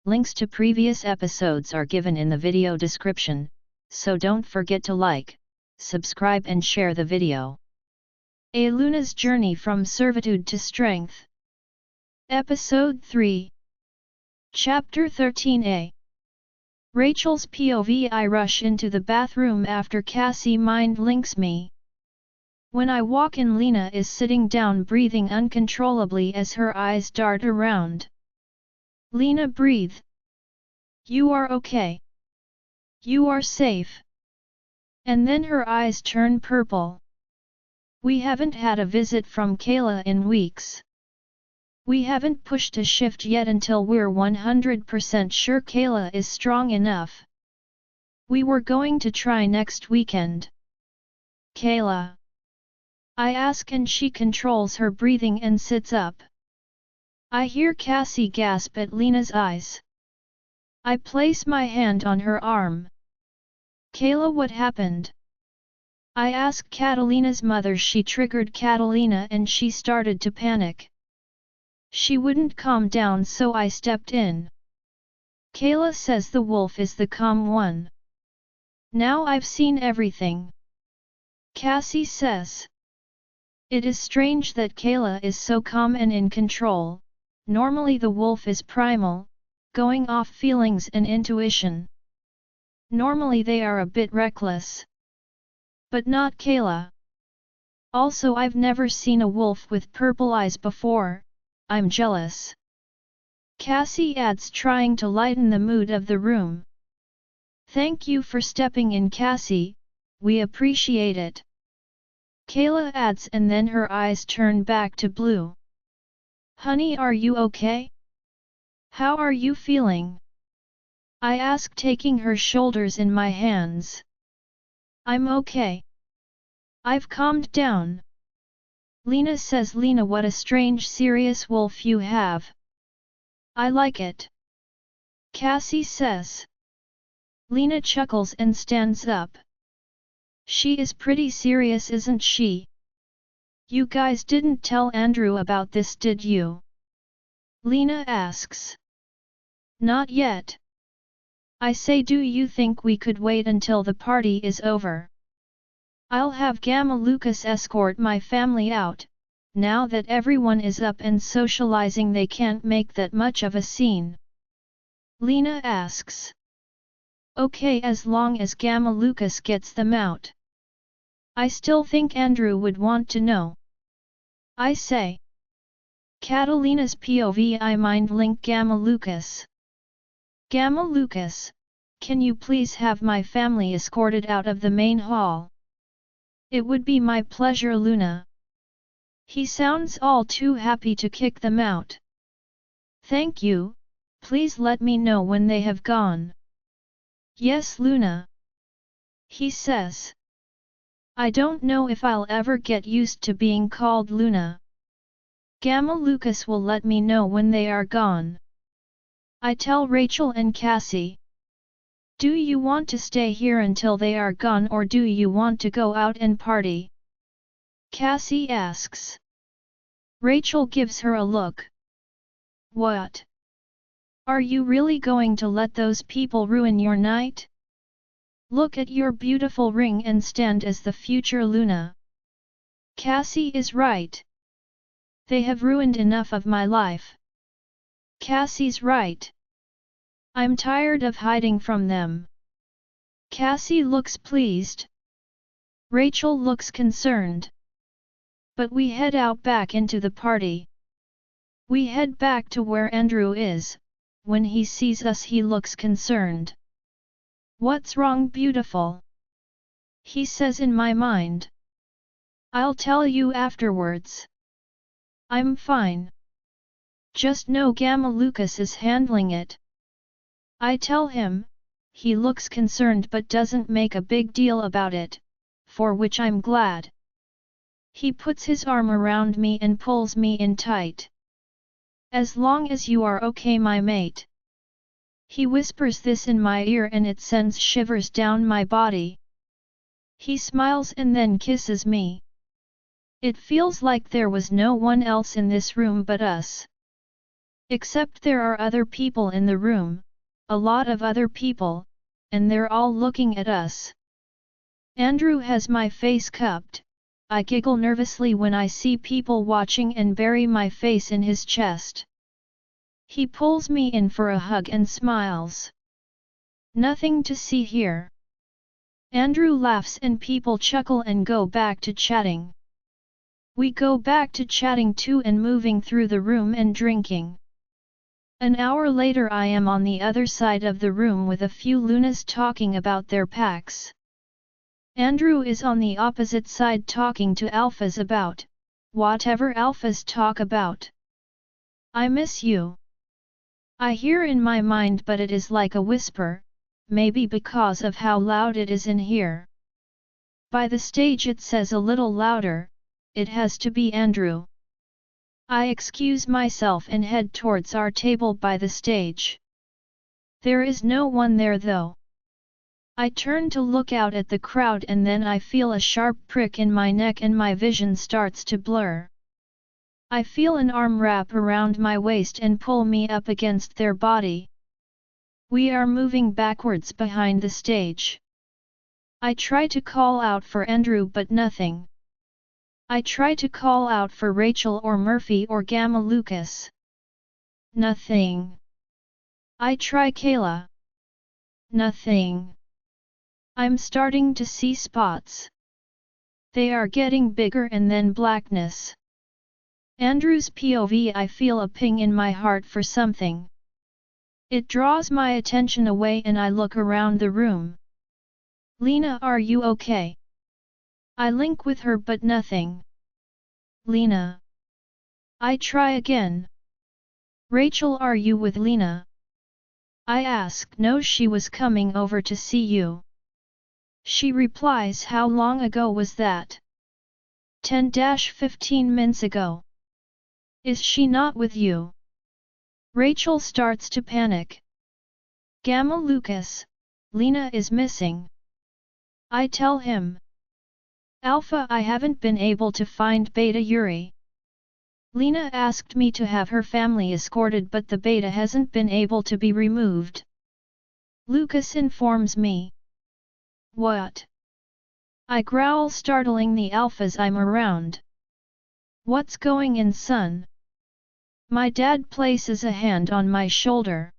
Links to previous episodes are given in the video description, so don't forget to like, subscribe and share the video. A Luna's Journey from Servitude to Strength. Episode 3. Chapter 13a. Rachel's POV. I rush into the bathroom after Cassie mind links me. When I walk in, Lena is sitting down breathing uncontrollably as her eyes dart around. Lena, breathe. You are okay. You are safe. And then her eyes turn purple. We haven't had a visit from Kayla in weeks. We haven't pushed a shift yet until we're 100% sure Kayla is strong enough. We were going to try next weekend. Kayla. I ask and she controls her breathing and sits up. I hear Cassie gasp at Lena's eyes. I place my hand on her arm. Kayla, what happened? I ask Catalina's mother. She triggered Catalina and she started to panic. She wouldn't calm down, so I stepped in. Kayla says the wolf is the calm one. Now I've seen everything. Cassie says. It is strange that Kayla is so calm and in control. Normally the wolf is primal, going off feelings and intuition. Normally they are a bit reckless. But not Kayla. Also, I've never seen a wolf with purple eyes before. I'm jealous. Cassie adds, trying to lighten the mood of the room. Thank you for stepping in, Cassie, we appreciate it. Kayla adds, and then her eyes turn back to blue. Honey, are you okay? How are you feeling? I ask, taking her shoulders in my hands. I'm okay. I've calmed down. Lena says. Lena, what a strange serious wolf you have. I like it. Cassie says. Lena chuckles and stands up. She is pretty serious, isn't she? You guys didn't tell Andrew about this, did you? Lena asks. Not yet. I say, do you think we could wait until the party is over? I'll have Gamma Lucas escort my family out. Now that everyone is up and socializing, they can't make that much of a scene. Lena asks. Okay, as long as Gamma Lucas gets them out. I still think Andrew would want to know. I say. Catalina's POV. I mind link Gamma Lucas. Gamma Lucas, can you please have my family escorted out of the main hall? It would be my pleasure, Luna. He sounds all too happy to kick them out. Thank you, please let me know when they have gone. Yes, Luna. He says. I don't know if I'll ever get used to being called Luna. Gamma Lucas will let me know when they are gone. I tell Rachel and Cassie. Do you want to stay here until they are gone, or do you want to go out and party? Cassie asks. Rachel gives her a look. What? Are you really going to let those people ruin your night? Look at your beautiful ring and stand as the future Luna. Cassie is right. They have ruined enough of my life. Cassie's right. I'm tired of hiding from them. Cassie looks pleased. Rachel looks concerned. But we head out back into the party. We head back to where Andrew is. When he sees us, he looks concerned. What's wrong, beautiful? He says in my mind. I'll tell you afterwards. I'm fine. Just know Gamma Lucas is handling it. I tell him. He looks concerned but doesn't make a big deal about it, for which I'm glad. He puts his arm around me and pulls me in tight. As long as you are okay, my mate. He whispers this in my ear and it sends shivers down my body. He smiles and then kisses me. It feels like there was no one else in this room but us. Except there are other people in the room, a lot of other people, and they're all looking at us. Andrew has my face cupped. I giggle nervously when I see people watching and bury my face in his chest. He pulls me in for a hug and smiles. Nothing to see here. Andrew laughs and people chuckle and go back to chatting. We go back to chatting too and moving through the room and drinking. An hour later I am on the other side of the room with a few Lunas talking about their packs. Andrew is on the opposite side talking to Alphas about whatever Alphas talk about. I miss you. I hear in my mind, but it is like a whisper, maybe because of how loud it is in here. By the stage it says a little louder, it has to be Andrew. I excuse myself and head towards our table by the stage. There is no one there though. I turn to look out at the crowd and then I feel a sharp prick in my neck and my vision starts to blur. I feel an arm wrap around my waist and pull me up against their body. We are moving backwards behind the stage. I try to call out for Andrew but nothing. I try to call out for Rachel or Murphy or Gamma Lucas. Nothing. I try Kayla. Nothing. I'm starting to see spots. They are getting bigger and then blackness. Andrew's POV. I feel a ping in my heart for something. It draws my attention away and I look around the room. Lena, are you okay? I link with her but nothing. Lena. I try again. Rachel, are you with Lena? I ask. No, she was coming over to see you. She replies, how long ago was that? 10-15 minutes ago. Is she not with you? Rachel starts to panic. Gamma Lucas, Lena is missing. I tell him. Alpha, I haven't been able to find Beta Yuri. Lena asked me to have her family escorted but the Beta hasn't been able to be removed. Lucas informs me. What? I growl, startling the Alphas I'm around. What's going on, son? My dad places a hand on my shoulder.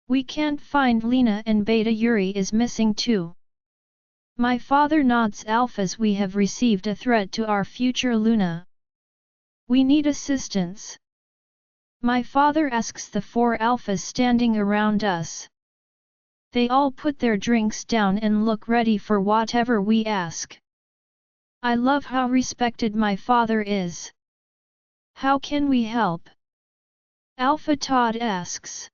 We can't find Lena and Beta Yuri is missing too. My father nods. Alphas, we have received a threat to our future Luna. We need assistance. My father asks the 4 Alphas standing around us. They all put their drinks down and look ready for whatever we ask. I love how respected my father is. How can we help? Alpha Todd asks.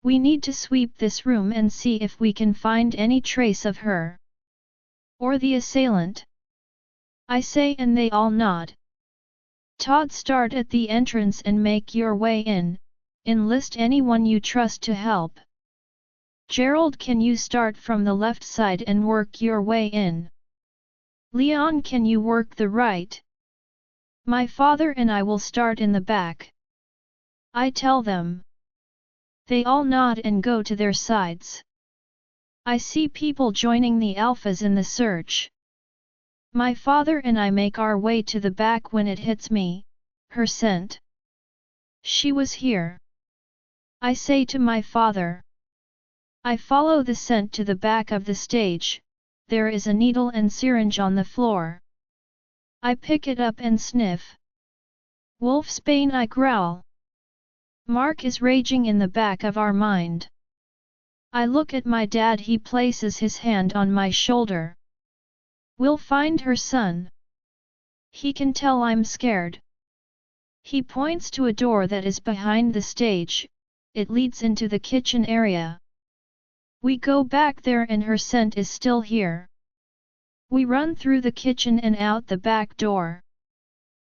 We need to sweep this room and see if we can find any trace of her. Or the assailant. I say and they all nod. Todd, start at the entrance and make your way in, enlist anyone you trust to help. Gerald, can you start from the left side and work your way in? Leon, can you work the right? My father and I will start in the back. I tell them. They all nod and go to their sides. I see people joining the Alphas in the search. My father and I make our way to the back when it hits me, her scent. She was here. I say to my father. I follow the scent to the back of the stage. There is a needle and syringe on the floor. I pick it up and sniff. Wolfsbane, I growl. Mark is raging in the back of our mind. I look at my dad. He places his hand on my shoulder. We'll find her, son. He can tell I'm scared. He points to a door that is behind the stage. It leads into the kitchen area. We go back there and her scent is still here. We run through the kitchen and out the back door.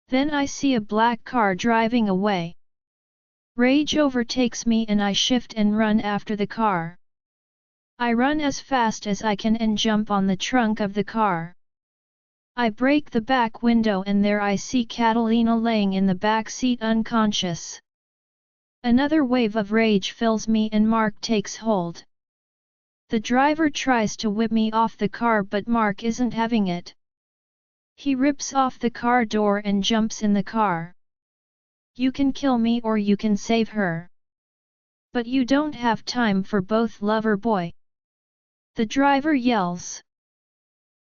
Then I see a black car driving away. Rage overtakes me and I shift and run after the car. I run as fast as I can and jump on the trunk of the car. I break the back window and there I see Catalina laying in the back seat unconscious. Another wave of rage fills me and Mark takes hold. The driver tries to whip me off the car but Mark isn't having it. He rips off the car door and jumps in the car. You can kill me or you can save her. But you don't have time for both, lover boy. The driver yells.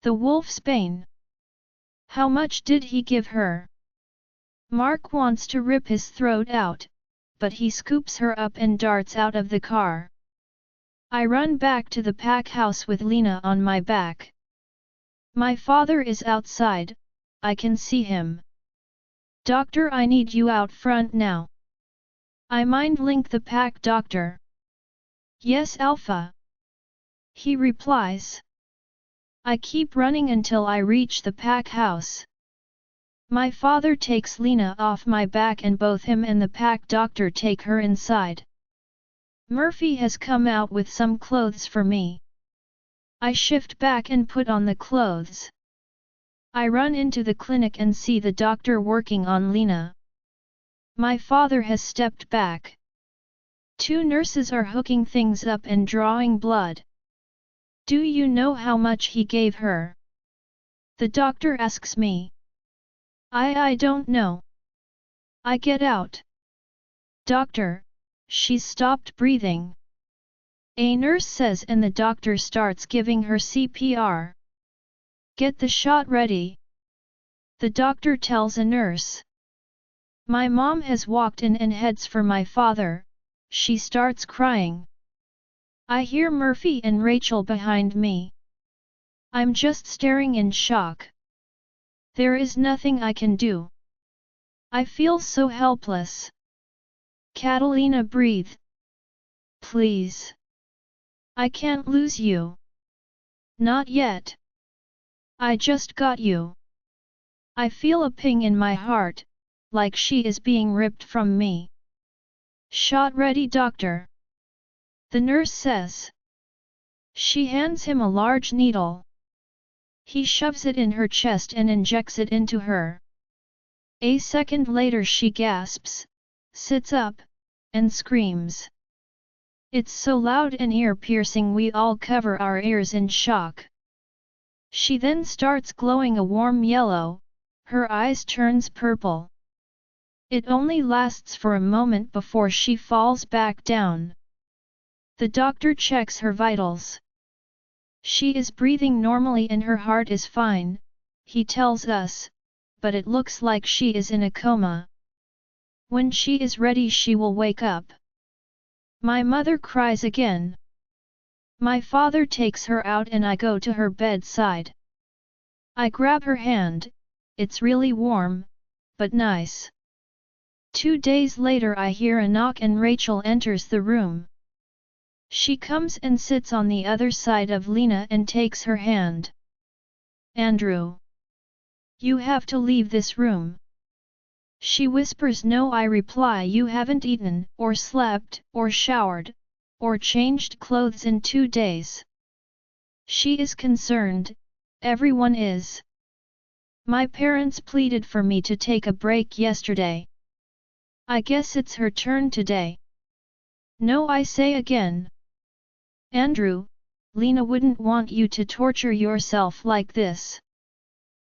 The wolf's bane. How much did he give her? Mark wants to rip his throat out, but he scoops her up and darts out of the car. I run back to the pack house with Lena on my back. My father is outside, I can see him. Doctor, I need you out front now. I mind link the pack doctor. Yes, Alpha. He replies. I keep running until I reach the pack house. My father takes Lena off my back and both him and the pack doctor take her inside. Murphy has come out with some clothes for me. I shift back and put on the clothes. I run into the clinic and see the doctor working on Lena. My father has stepped back. 2 nurses are hooking things up and drawing blood. Do you know how much he gave her? The doctor asks me. I don't know. I get out. Doctor, she's stopped breathing. A nurse says and the doctor starts giving her CPR. Get the shot ready. The doctor tells a nurse. My mom has walked in and heads for my father, she starts crying. I hear Murphy and Rachel behind me. I'm just staring in shock. There is nothing I can do. I feel so helpless. Catalina, breathe. Please. I can't lose you. Not yet. I just got you. I feel a ping in my heart, like she is being ripped from me. Shot ready, doctor. The nurse says. She hands him a large needle. He shoves it in her chest and injects it into her. A second later she gasps, sits up, and screams. It's so loud and ear-piercing we all cover our ears in shock. She then starts glowing a warm yellow, her eyes turns purple. It only lasts for a moment before she falls back down. The doctor checks her vitals. She is breathing normally and her heart is fine, he tells us, but it looks like she is in a coma. When she is ready she will wake up. My mother cries again. My father takes her out and I go to her bedside. I grab her hand, it's really warm, but nice. 2 days later I hear a knock and Rachel enters the room. She comes and sits on the other side of Lena and takes her hand. Andrew. You have to leave this room. She whispers. No, I reply. You haven't eaten, or slept, or showered, or changed clothes in 2 days. She is concerned, everyone is. My parents pleaded for me to take a break yesterday. I guess it's her turn today. No, I say again. Andrew, Lena wouldn't want you to torture yourself like this.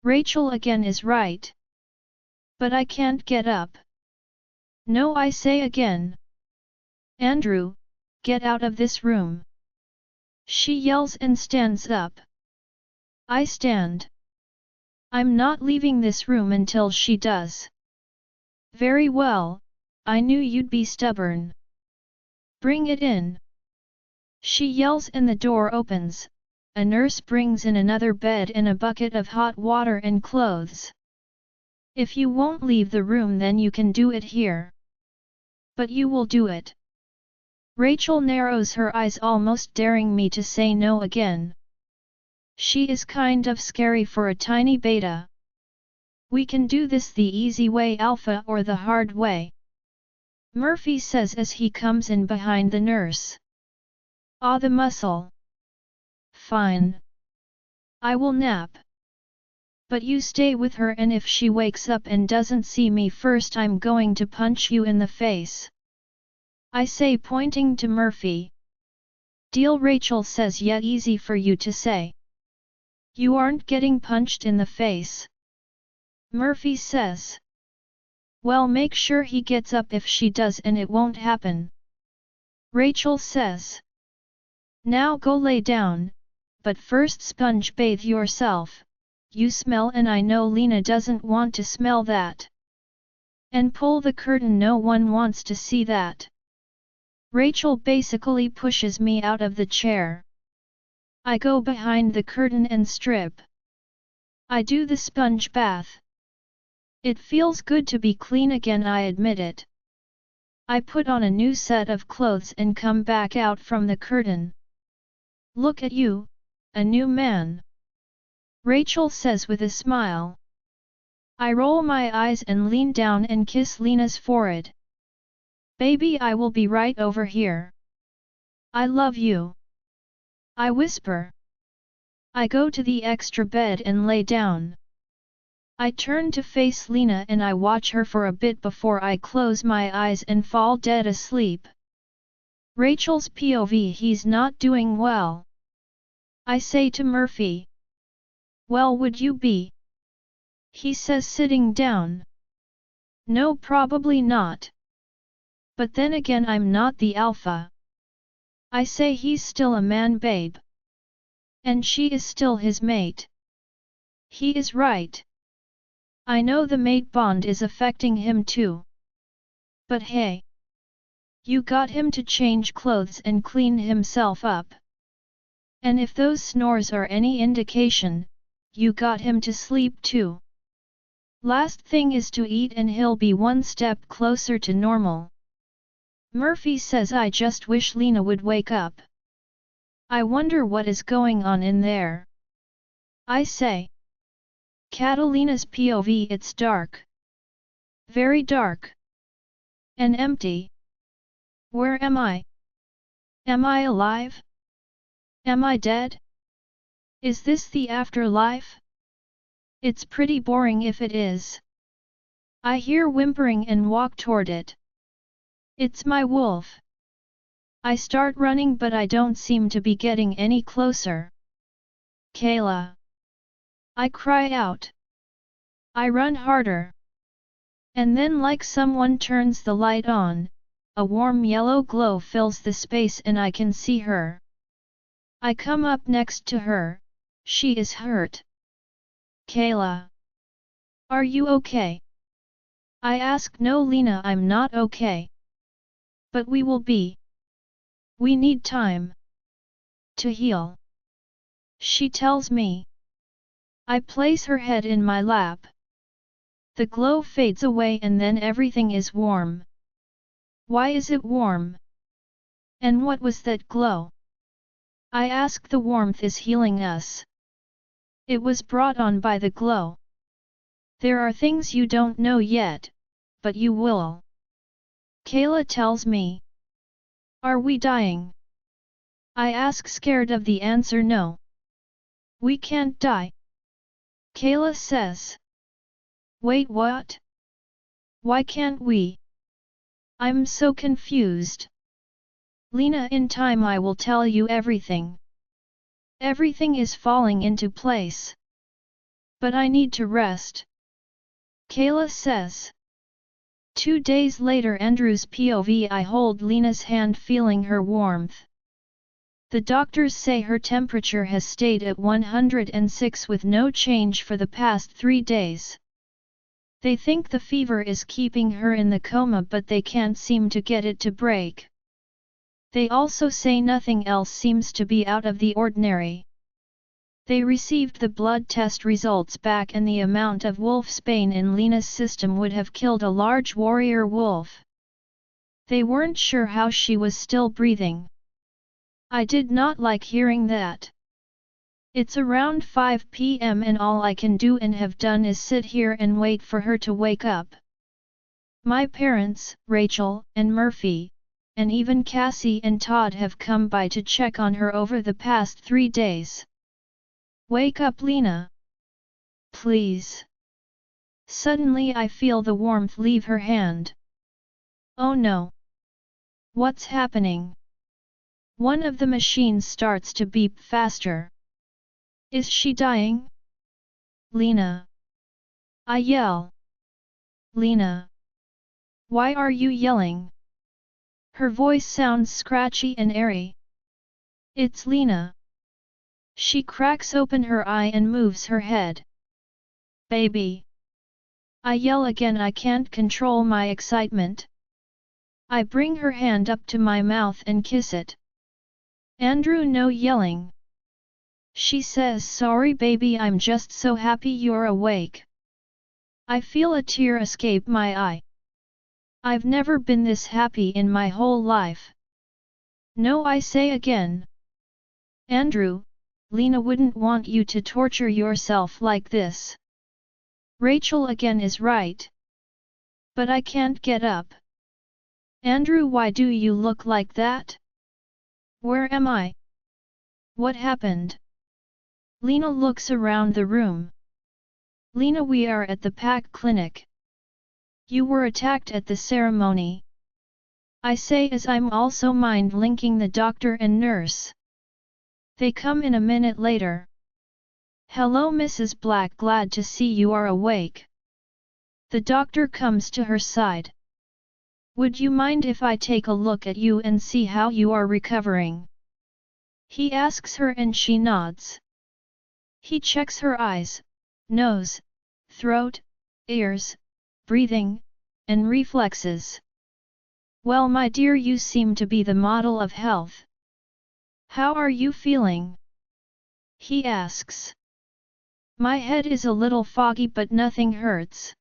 Rachel again is right. But I can't get up. No, I say again. Andrew, get out of this room. She yells and stands up. I stand. I'm not leaving this room until she does. Very well, I knew you'd be stubborn. Bring it in. She yells and the door opens. A nurse brings in another bed and a bucket of hot water and clothes. If you won't leave the room then you can do it here. But you will do it. Rachel narrows her eyes, almost daring me to say no again. She is kind of scary for a tiny beta. We can do this the easy way, Alpha, or the hard way. Murphy says as he comes in behind the nurse. Ah, the muscle. Fine. I will nap. But you stay with her, and if she wakes up and doesn't see me first I'm going to punch you in the face. I say, pointing to Murphy. Deal, Rachel says. Yeah, easy for you to say. You aren't getting punched in the face. Murphy says. Well, make sure he gets up if she does, and it won't happen. Rachel says. Now go lay down, but first sponge bathe yourself. You smell, and I know Lena doesn't want to smell that. And pull the curtain, no one wants to see that. Rachel basically pushes me out of the chair. I go behind the curtain and strip. I do the sponge bath. It feels good to be clean again, I admit it. I put on a new set of clothes and come back out from the curtain. Look at you, a new man. Rachel says with a smile. I roll my eyes and lean down and kiss Lena's forehead. Baby, I will be right over here. I love you. I whisper. I go to the extra bed and lay down. I turn to face Lena and I watch her for a bit before I close my eyes and fall dead asleep. Rachel's POV: he's not doing well. I say to Murphy. Well, would you be? He says, sitting down. No, probably not. But then again, I'm not the alpha. I say, he's still a man, babe. And she is still his mate. He is right. I know the mate bond is affecting him too. But hey. You got him to change clothes and clean himself up. And if those snores are any indication, you got him to sleep too. Last thing is to eat and he'll be one step closer to normal. Murphy says, I just wish Lena would wake up. I wonder what is going on in there. I say. Catalina's POV: it's dark. Very dark. And empty. Where am I? Am I alive? Am I dead? Is this the afterlife? It's pretty boring if it is. I hear whimpering and walk toward it. It's my wolf. I start running, but I don't seem to be getting any closer. Kayla! I cry out. I run harder. And then, like someone turns the light on, a warm yellow glow fills the space and I can see her. I come up next to her. She is hurt. Kayla! Are you okay? I ask. No, Lena, I'm not okay. But we will be. We need time to heal. She tells me. I place her head in my lap. The glow fades away and then everything is warm. Why is it warm? And what was that glow? I ask. The warmth is healing us. It was brought on by the glow. There are things you don't know yet, but you will. Kayla tells me. Are we dying? I ask, scared of the answer. No. We can't die. Kayla says. Wait, what? Why can't we? I'm so confused. Lena, in time I will tell you everything. Everything is falling into place. But I need to rest. Kayla says. 2 days later, Andrew's POV: I hold Lena's hand, feeling her warmth. The doctors say her temperature has stayed at 106 with no change for the past 3 days. They think the fever is keeping her in the coma, but they can't seem to get it to break. They also say nothing else seems to be out of the ordinary. They received the blood test results back, and the amount of wolfsbane in Lena's system would have killed a large warrior wolf. They weren't sure how she was still breathing. I did not like hearing that. It's around 5 p.m. and all I can do and have done is sit here and wait for her to wake up. My parents, Rachel and Murphy, and even Cassie and Todd have come by to check on her over the past 3 days. Wake up, Lena. Please. Suddenly I feel the warmth leave her hand. Oh no. What's happening? One of the machines starts to beep faster. Is she dying? Lena. I yell. Lena. Why are you yelling? Her voice sounds scratchy and airy. It's Lena. She cracks open her eye and moves her head. Baby. I yell again. I can't control my excitement. I bring her hand up to my mouth and kiss it. Andrew, no yelling. She says, sorry baby, I'm just so happy you're awake. I feel a tear escape my eye. I've never been this happy in my whole life. No, I say again. Andrew, Lena wouldn't want you to torture yourself like this. Rachel again is right. But I can't get up. Andrew, why do you look like that? Where am I? What happened? Lena looks around the room. Lena, we are at the PAC clinic. You were attacked at the ceremony. I say as I'm also mind linking the doctor and nurse. They come in a minute later. Hello Mrs. Black, glad to see you are awake. The doctor comes to her side. Would you mind if I take a look at you and see how you are recovering? He asks her and she nods. He checks her eyes, nose, throat, ears, breathing, and reflexes. Well my dear, you seem to be the model of health. How are you feeling? He asks. My head is a little foggy but nothing hurts.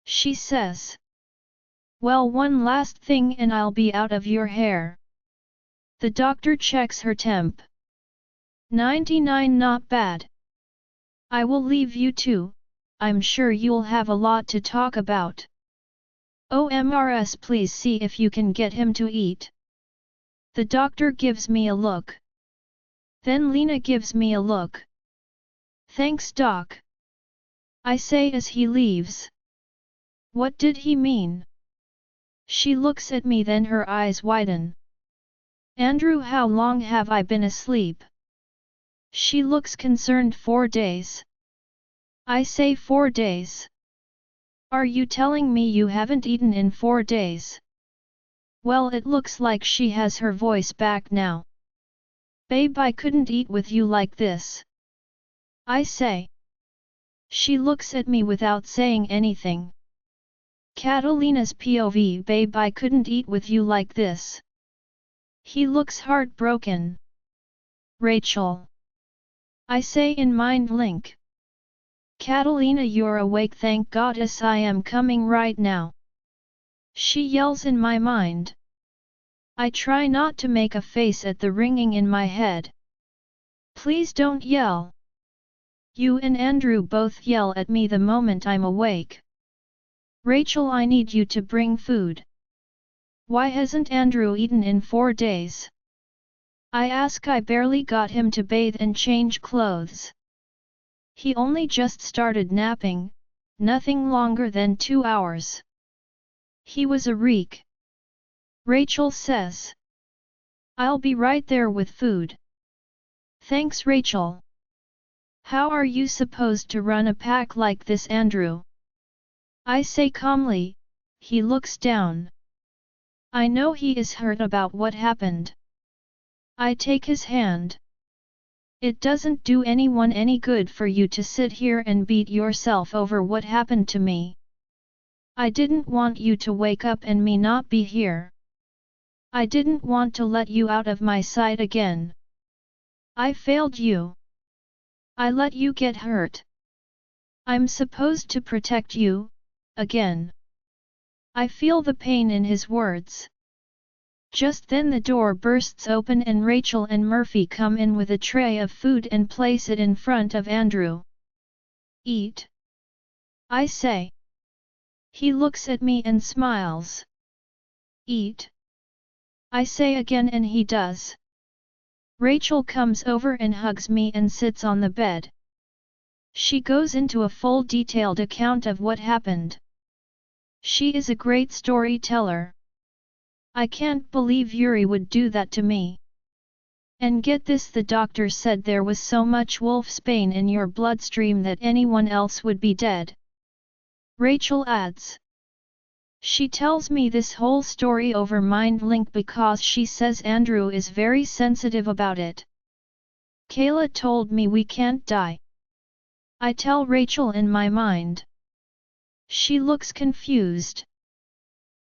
She says. Well, one last thing and I'll be out of your hair. The doctor checks her temp. 99, not bad. I will leave you too, I'm sure you'll have a lot to talk about. OMRS, please see if you can get him to eat. The doctor gives me a look. Then Lena gives me a look. Thanks doc. I say as he leaves. What did he mean? She looks at me, then her eyes widen. Andrew, how long have I been asleep? She looks concerned. 4 days. I say 4 days. Are you telling me you haven't eaten in 4 days? Well, it looks like she has her voice back now. Babe, I couldn't eat with you like this. I say. She looks at me without saying anything. Catalina's POV, babe, I couldn't eat with you like this. He looks heartbroken. Rachel. I say in mind link. Catalina, you're awake, thank goddess, I am coming right now. She yells in my mind. I try not to make a face at the ringing in my head. Please don't yell. You and Andrew both yell at me the moment I'm awake. Rachel, I need you to bring food. Why hasn't Andrew eaten in 4 days? I ask. I barely got him to bathe and change clothes. He only just started napping, nothing longer than 2 hours. He was a reek. Rachel says. I'll be right there with food. Thanks Rachel. How are you supposed to run a pack like this, Andrew? I say calmly. He looks down. I know he is hurt about what happened. I take his hand. It doesn't do anyone any good for you to sit here and beat yourself over what happened to me. I didn't want you to wake up and me not be here. I didn't want to let you out of my sight again. I failed you. I let you get hurt. I'm supposed to protect you, again. I feel the pain in his words. Just then the door bursts open and Rachel and Murphy come in with a tray of food and place it in front of Andrew. Eat. I say. He looks at me and smiles. Eat. I say again and he does. Rachel comes over and hugs me and sits on the bed. She goes into a full detailed account of what happened. She is a great storyteller. I can't believe Yuri would do that to me. And get this, the doctor said there was so much wolfsbane in your bloodstream that anyone else would be dead. Rachel adds. She tells me this whole story over mind link because she says Andrew is very sensitive about it. Kayla told me we can't die. I tell Rachel in my mind. She looks confused.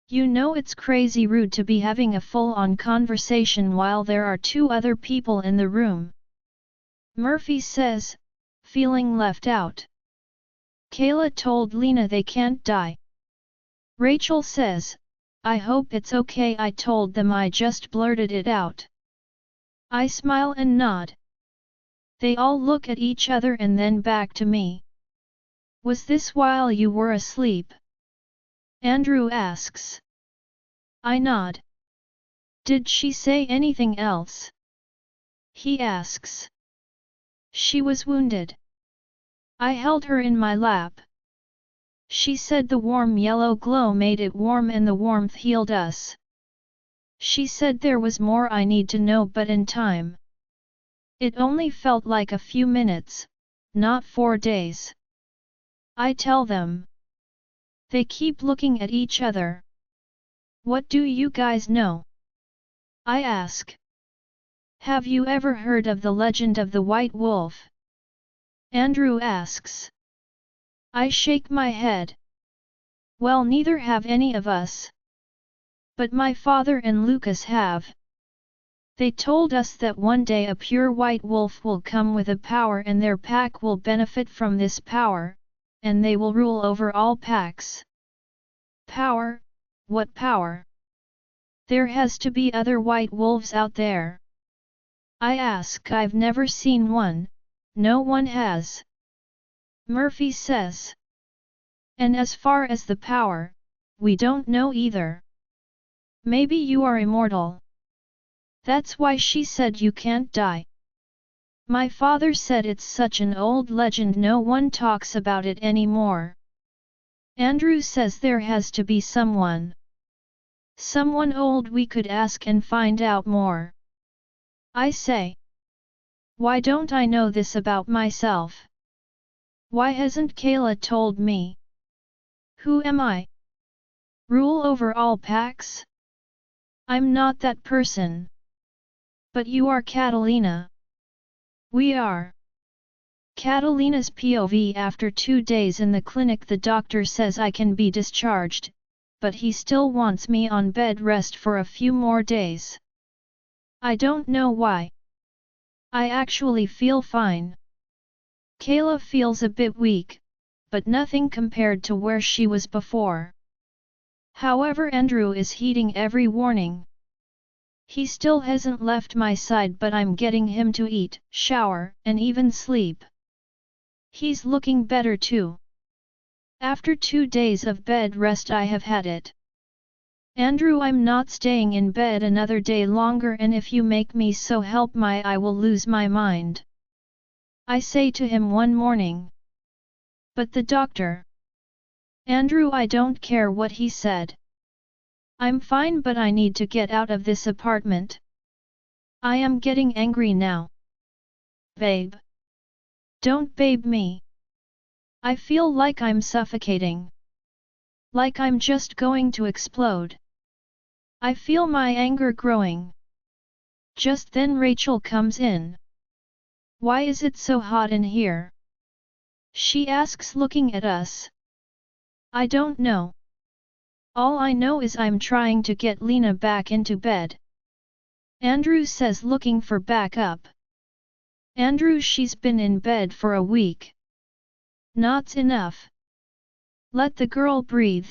You know it's crazy rude to be having a full-on conversation while there are two other people in the room. Murphy says, feeling left out. Kayla told Lena they can't die. Rachel says, I hope it's okay. I told them I just blurted it out. I smile and nod. They all look at each other and then back to me. Was this while you were asleep? Andrew asks. I nod. Did she say anything else? He asks. She was wounded. I held her in my lap. She said the warm yellow glow made it warm and the warmth healed us. She said there was more I need to know, but in time. It only felt like a few minutes, not 4 days. I tell them. They keep looking at each other. What do you guys know? I ask. Have you ever heard of the legend of the White Wolf? Andrew asks. I shake my head. Well, neither have any of us. But my father and Lucas have. They told us that one day a pure white wolf will come with a power and their pack will benefit from this power, and they will rule over all packs. Power? What power? There has to be other white wolves out there. I ask. I've never seen one, no one has. Murphy says. And as far as the power, we don't know either. Maybe you are immortal. That's why she said you can't die. My father said it's such an old legend no one talks about it anymore. Andrew says there has to be someone. Someone old we could ask and find out more. I say. Why don't I know this about myself? Why hasn't Kayla told me? Who am I? Rule over all packs? I'm not that person. But you are Catalina. We are. Catalina's POV. After 2 days in the clinic, the doctor says I can be discharged, but he still wants me on bed rest for a few more days. I don't know why. I actually feel fine. Kayla feels a bit weak, but nothing compared to where she was before. However, Andrew is heeding every warning. He still hasn't left my side, but I'm getting him to eat, shower, and even sleep. He's looking better too. After 2 days of bed rest I have had it. Andrew, I'm not staying in bed another day longer, and if you make me so help I will lose my mind. I say to him one morning. But the doctor. Andrew, I don't care what he said. I'm fine, but I need to get out of this apartment. I am getting angry now. Babe. Don't babe me. I feel like I'm suffocating. Like I'm just going to explode. I feel my anger growing. Just then Rachel comes in. Why is it so hot in here? She asks, looking at us. I don't know. All I know is I'm trying to get Lena back into bed. Andrew says, looking for backup. Andrew, she's been in bed for a week. Not's enough. Let the girl breathe.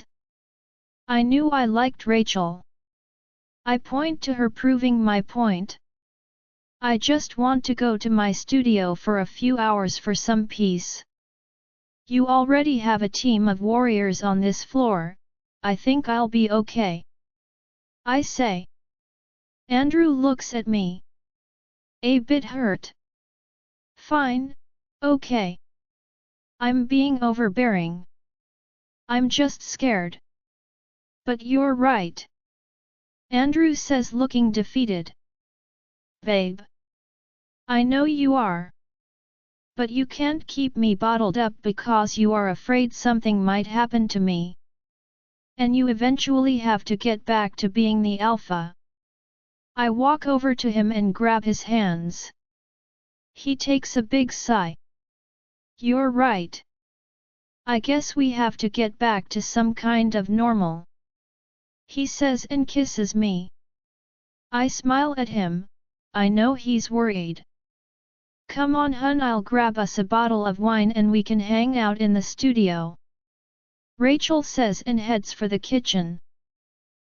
I knew I liked Rachel. I point to her, proving my point. I just want to go to my studio for a few hours for some peace. You already have a team of warriors on this floor. I think I'll be okay. I say. Andrew looks at me. A bit hurt. Fine, okay. I'm being overbearing. I'm just scared. But you're right. Andrew says, looking defeated. Babe. I know you are. But you can't keep me bottled up because you are afraid something might happen to me. And you eventually have to get back to being the alpha. I walk over to him and grab his hands. He takes a big sigh. You're right. I guess we have to get back to some kind of normal. He says and kisses me. I smile at him. I know he's worried. Come on hun, I'll grab us a bottle of wine and we can hang out in the studio. Rachel says and heads for the kitchen.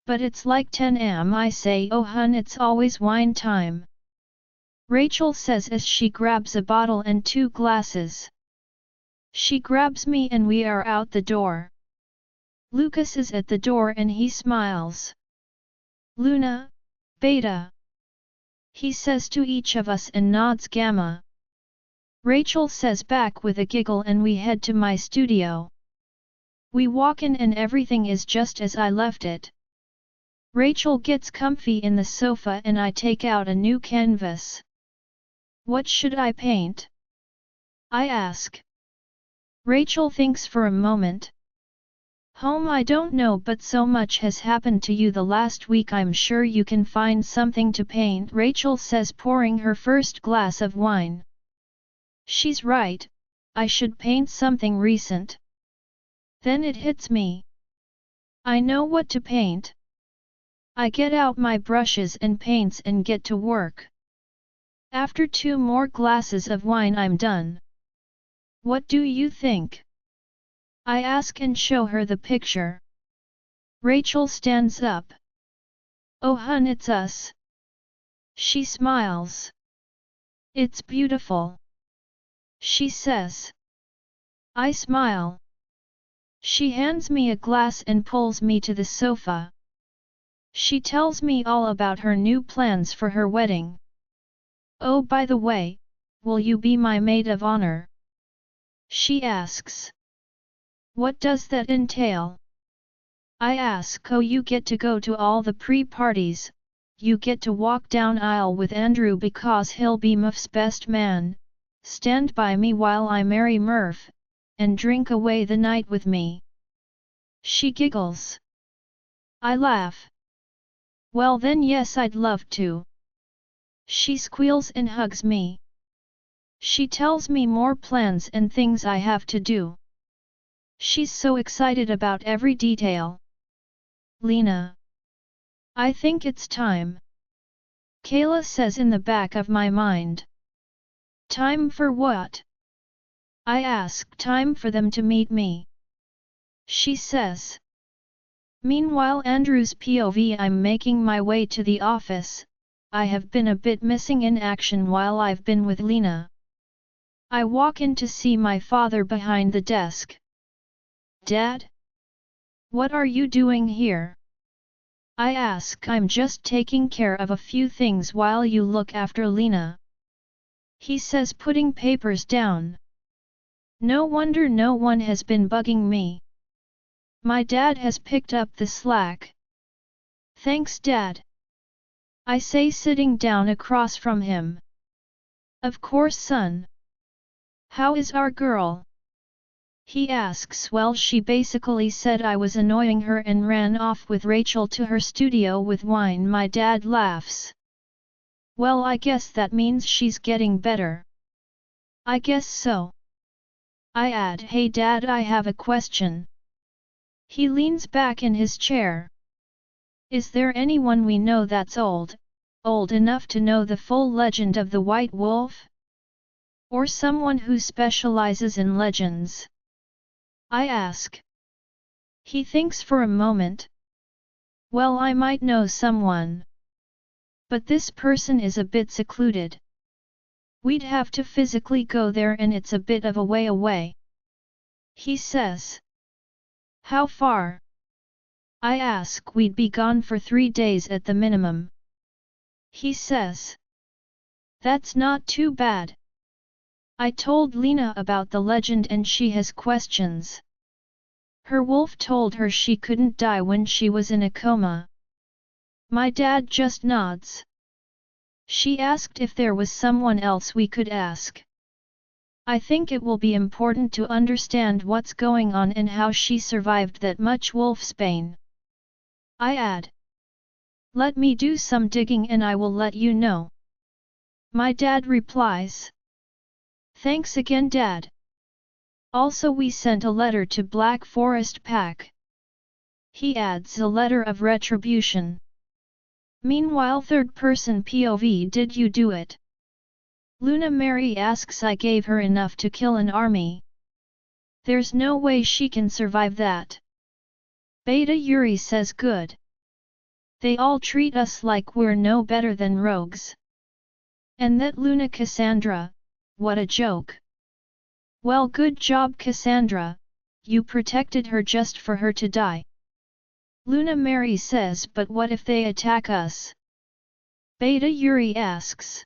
But it's like 10 am, I say. Oh hun, it's always wine time. Rachel says as she grabs a bottle and 2 glasses. She grabs me and we are out the door. Lucas is at the door and he smiles. Luna, Beta. He says to each of us and nods Gamma. Rachel says back with a giggle and we head to my studio. We walk in and everything is just as I left it. Rachel gets comfy in the sofa and I take out a new canvas. What should I paint? I ask. Rachel thinks for a moment. Home, I don't know, but so much has happened to you the last week, I'm sure you can find something to paint, Rachel says, pouring her first glass of wine. She's right, I should paint something recent. Then it hits me. I know what to paint. I get out my brushes and paints and get to work. After 2 more glasses of wine I'm done. What do you think? I ask and show her the picture. Rachel stands up. Oh hun, it's us. She smiles. It's beautiful. She says. I smile. She hands me a glass and pulls me to the sofa. She tells me all about her new plans for her wedding. Oh, by the way, will you be my maid of honor? She asks. What does that entail? I ask. Oh, you get to go to all the pre-parties, you get to walk down aisle with Andrew because he'll be Murph's best man, stand by me while I marry Murph, and drink away the night with me. She giggles. I laugh. Well then yes, I'd love to. She squeals and hugs me. She tells me more plans and things I have to do. She's so excited about every detail. Lena. I think it's time. Kayla says in the back of my mind. Time for what? I ask. Time for them to meet me. She says. Meanwhile, Andrew's POV. I'm making my way to the office. I have been a bit missing in action while I've been with Lena. I walk in to see my father behind the desk. Dad? What are you doing here? I ask. I'm just taking care of a few things while you look after Lena. He says, putting papers down. No wonder no one has been bugging me. My dad has picked up the slack. Thanks, Dad. I say, sitting down across from him. Of course, son. How is our girl? He asks. Well, she basically said I was annoying her and ran off with Rachel to her studio with wine. My dad laughs. Well, I guess that means she's getting better. I guess so. I add, hey Dad, I have a question. He leans back in his chair. Is there anyone we know that's old enough to know the full legend of the White Wolf? Or someone who specializes in legends? I ask. He thinks for a moment. Well, I might know someone. But this person is a bit secluded. We'd have to physically go there and it's a bit of a way away. He says. How far? I ask. We'd be gone for 3 days at the minimum. He says. That's not too bad. I told Lena about the legend and she has questions. Her wolf told her she couldn't die when she was in a coma. My dad just nods. She asked if there was someone else we could ask. I think it will be important to understand what's going on and how she survived that much wolfsbane. I add. Let me do some digging and I will let you know. My dad replies. Thanks again, Dad. Also, we sent a letter to Black Forest Pack. He adds a letter of retribution. Meanwhile, third-person POV, did you do it? Luna Mary asks. I gave her enough to kill an army. There's no way she can survive that. Beta Yuri says good. They all treat us like we're no better than rogues. And that Luna Cassandra, what a joke. Well, good job, Cassandra, you protected her just for her to die. Luna Mary says, but what if they attack us? Beta Yuri asks.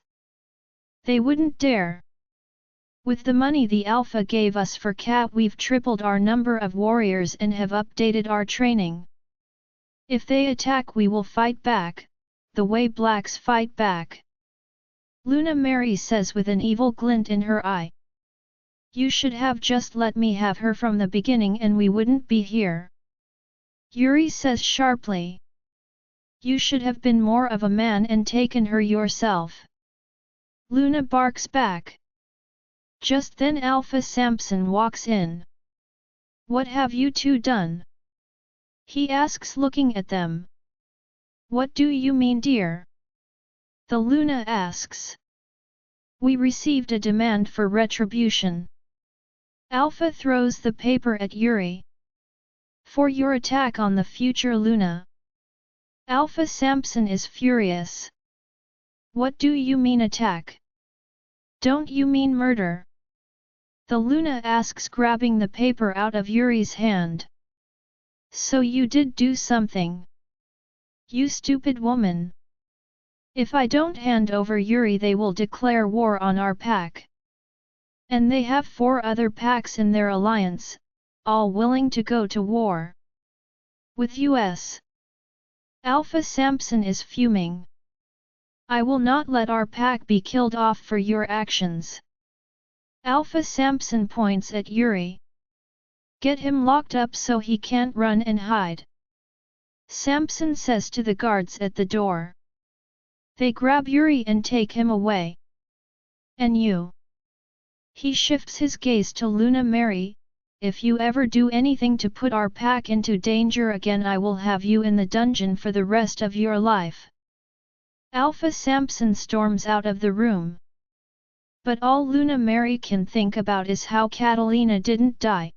They wouldn't dare. With the money the Alpha gave us for Cat, we've tripled our number of warriors and have updated our training. If they attack, we will fight back, the way blacks fight back. Luna Mary says with an evil glint in her eye. You should have just let me have her from the beginning and we wouldn't be here. Yuri says sharply. You should have been more of a man and taken her yourself. Luna barks back. Just then Alpha Samson walks in. What have you two done? He asks, looking at them. What do you mean, dear? The Luna asks. We received a demand for retribution. Alpha throws the paper at Yuri. For your attack on the future Luna. Alpha Samson is furious. What do you mean attack? Don't you mean murder? The Luna asks, grabbing the paper out of Yuri's hand. So you did do something. You stupid woman. If I don't hand over Yuri, they will declare war on our pack. And they have 4 other packs in their alliance, all willing to go to war. With us. Alpha Samson is fuming. I will not let our pack be killed off for your actions. Alpha Samson points at Yuri. Get him locked up so he can't run and hide. Samson says to the guards at the door. They grab Yuri and take him away. And you? He shifts his gaze to Luna Mary. If you ever do anything to put our pack into danger again, I will have you in the dungeon for the rest of your life. Alpha Samson storms out of the room. But all Luna Mary can think about is how Catalina didn't die.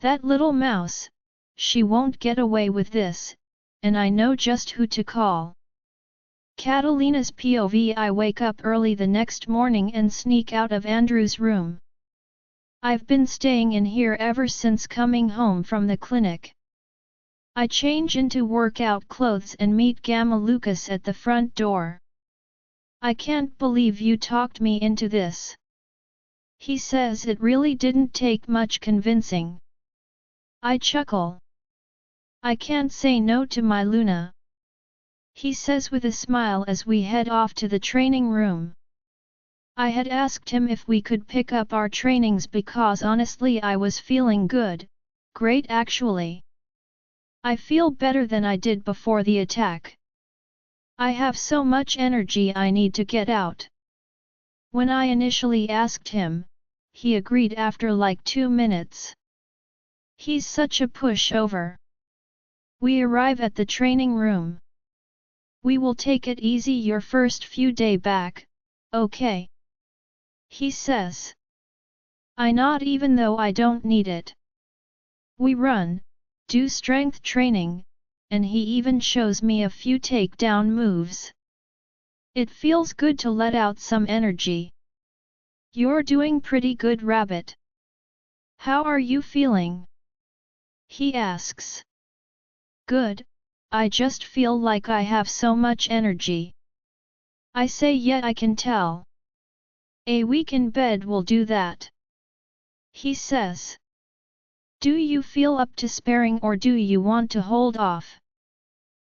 That little mouse, she won't get away with this, and I know just who to call. Catalina's POV. I wake up early the next morning and sneak out of Andrew's room. I've been staying in here ever since coming home from the clinic. I change into workout clothes and meet Gamma Lucas at the front door. I can't believe you talked me into this. He says it really didn't take much convincing. I chuckle. I can't say no to my Luna. He says with a smile as we head off to the training room. I had asked him if we could pick up our trainings because honestly I was feeling good, great actually. I feel better than I did before the attack. I have so much energy I need to get out. When I initially asked him, he agreed after like 2 minutes. He's such a pushover. We arrive at the training room. We will take it easy your first few days back, okay? He says. I nod even though I don't need it. We run, do strength training, and he even shows me a few takedown moves. It feels good to let out some energy. You're doing pretty good, Rabbit. How are you feeling? He asks. Good, I just feel like I have so much energy. I say, yet I can tell. A week in bed will do that. He says. Do you feel up to sparring or do you want to hold off?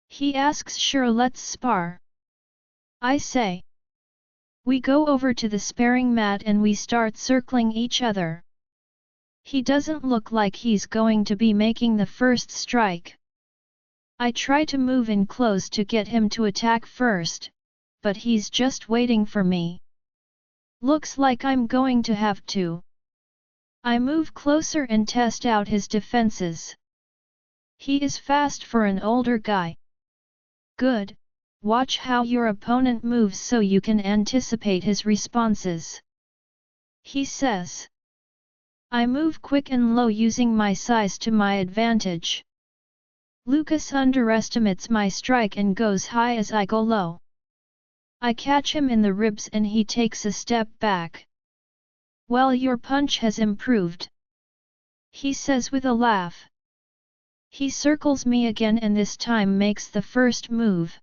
He asks, sure, let's spar. I say. We go over to the sparring mat and we start circling each other. He doesn't look like he's going to be making the first strike. I try to move in close to get him to attack first, but he's just waiting for me. Looks like I'm going to have to. I move closer and test out his defenses. He is fast for an older guy. Good, watch how your opponent moves so you can anticipate his responses. He says. I move quick and low using my size to my advantage. Lucas underestimates my strike and goes high as I go low. I catch him in the ribs and he takes a step back. Well, your punch has improved, he says with a laugh. He circles me again and this time makes the first move.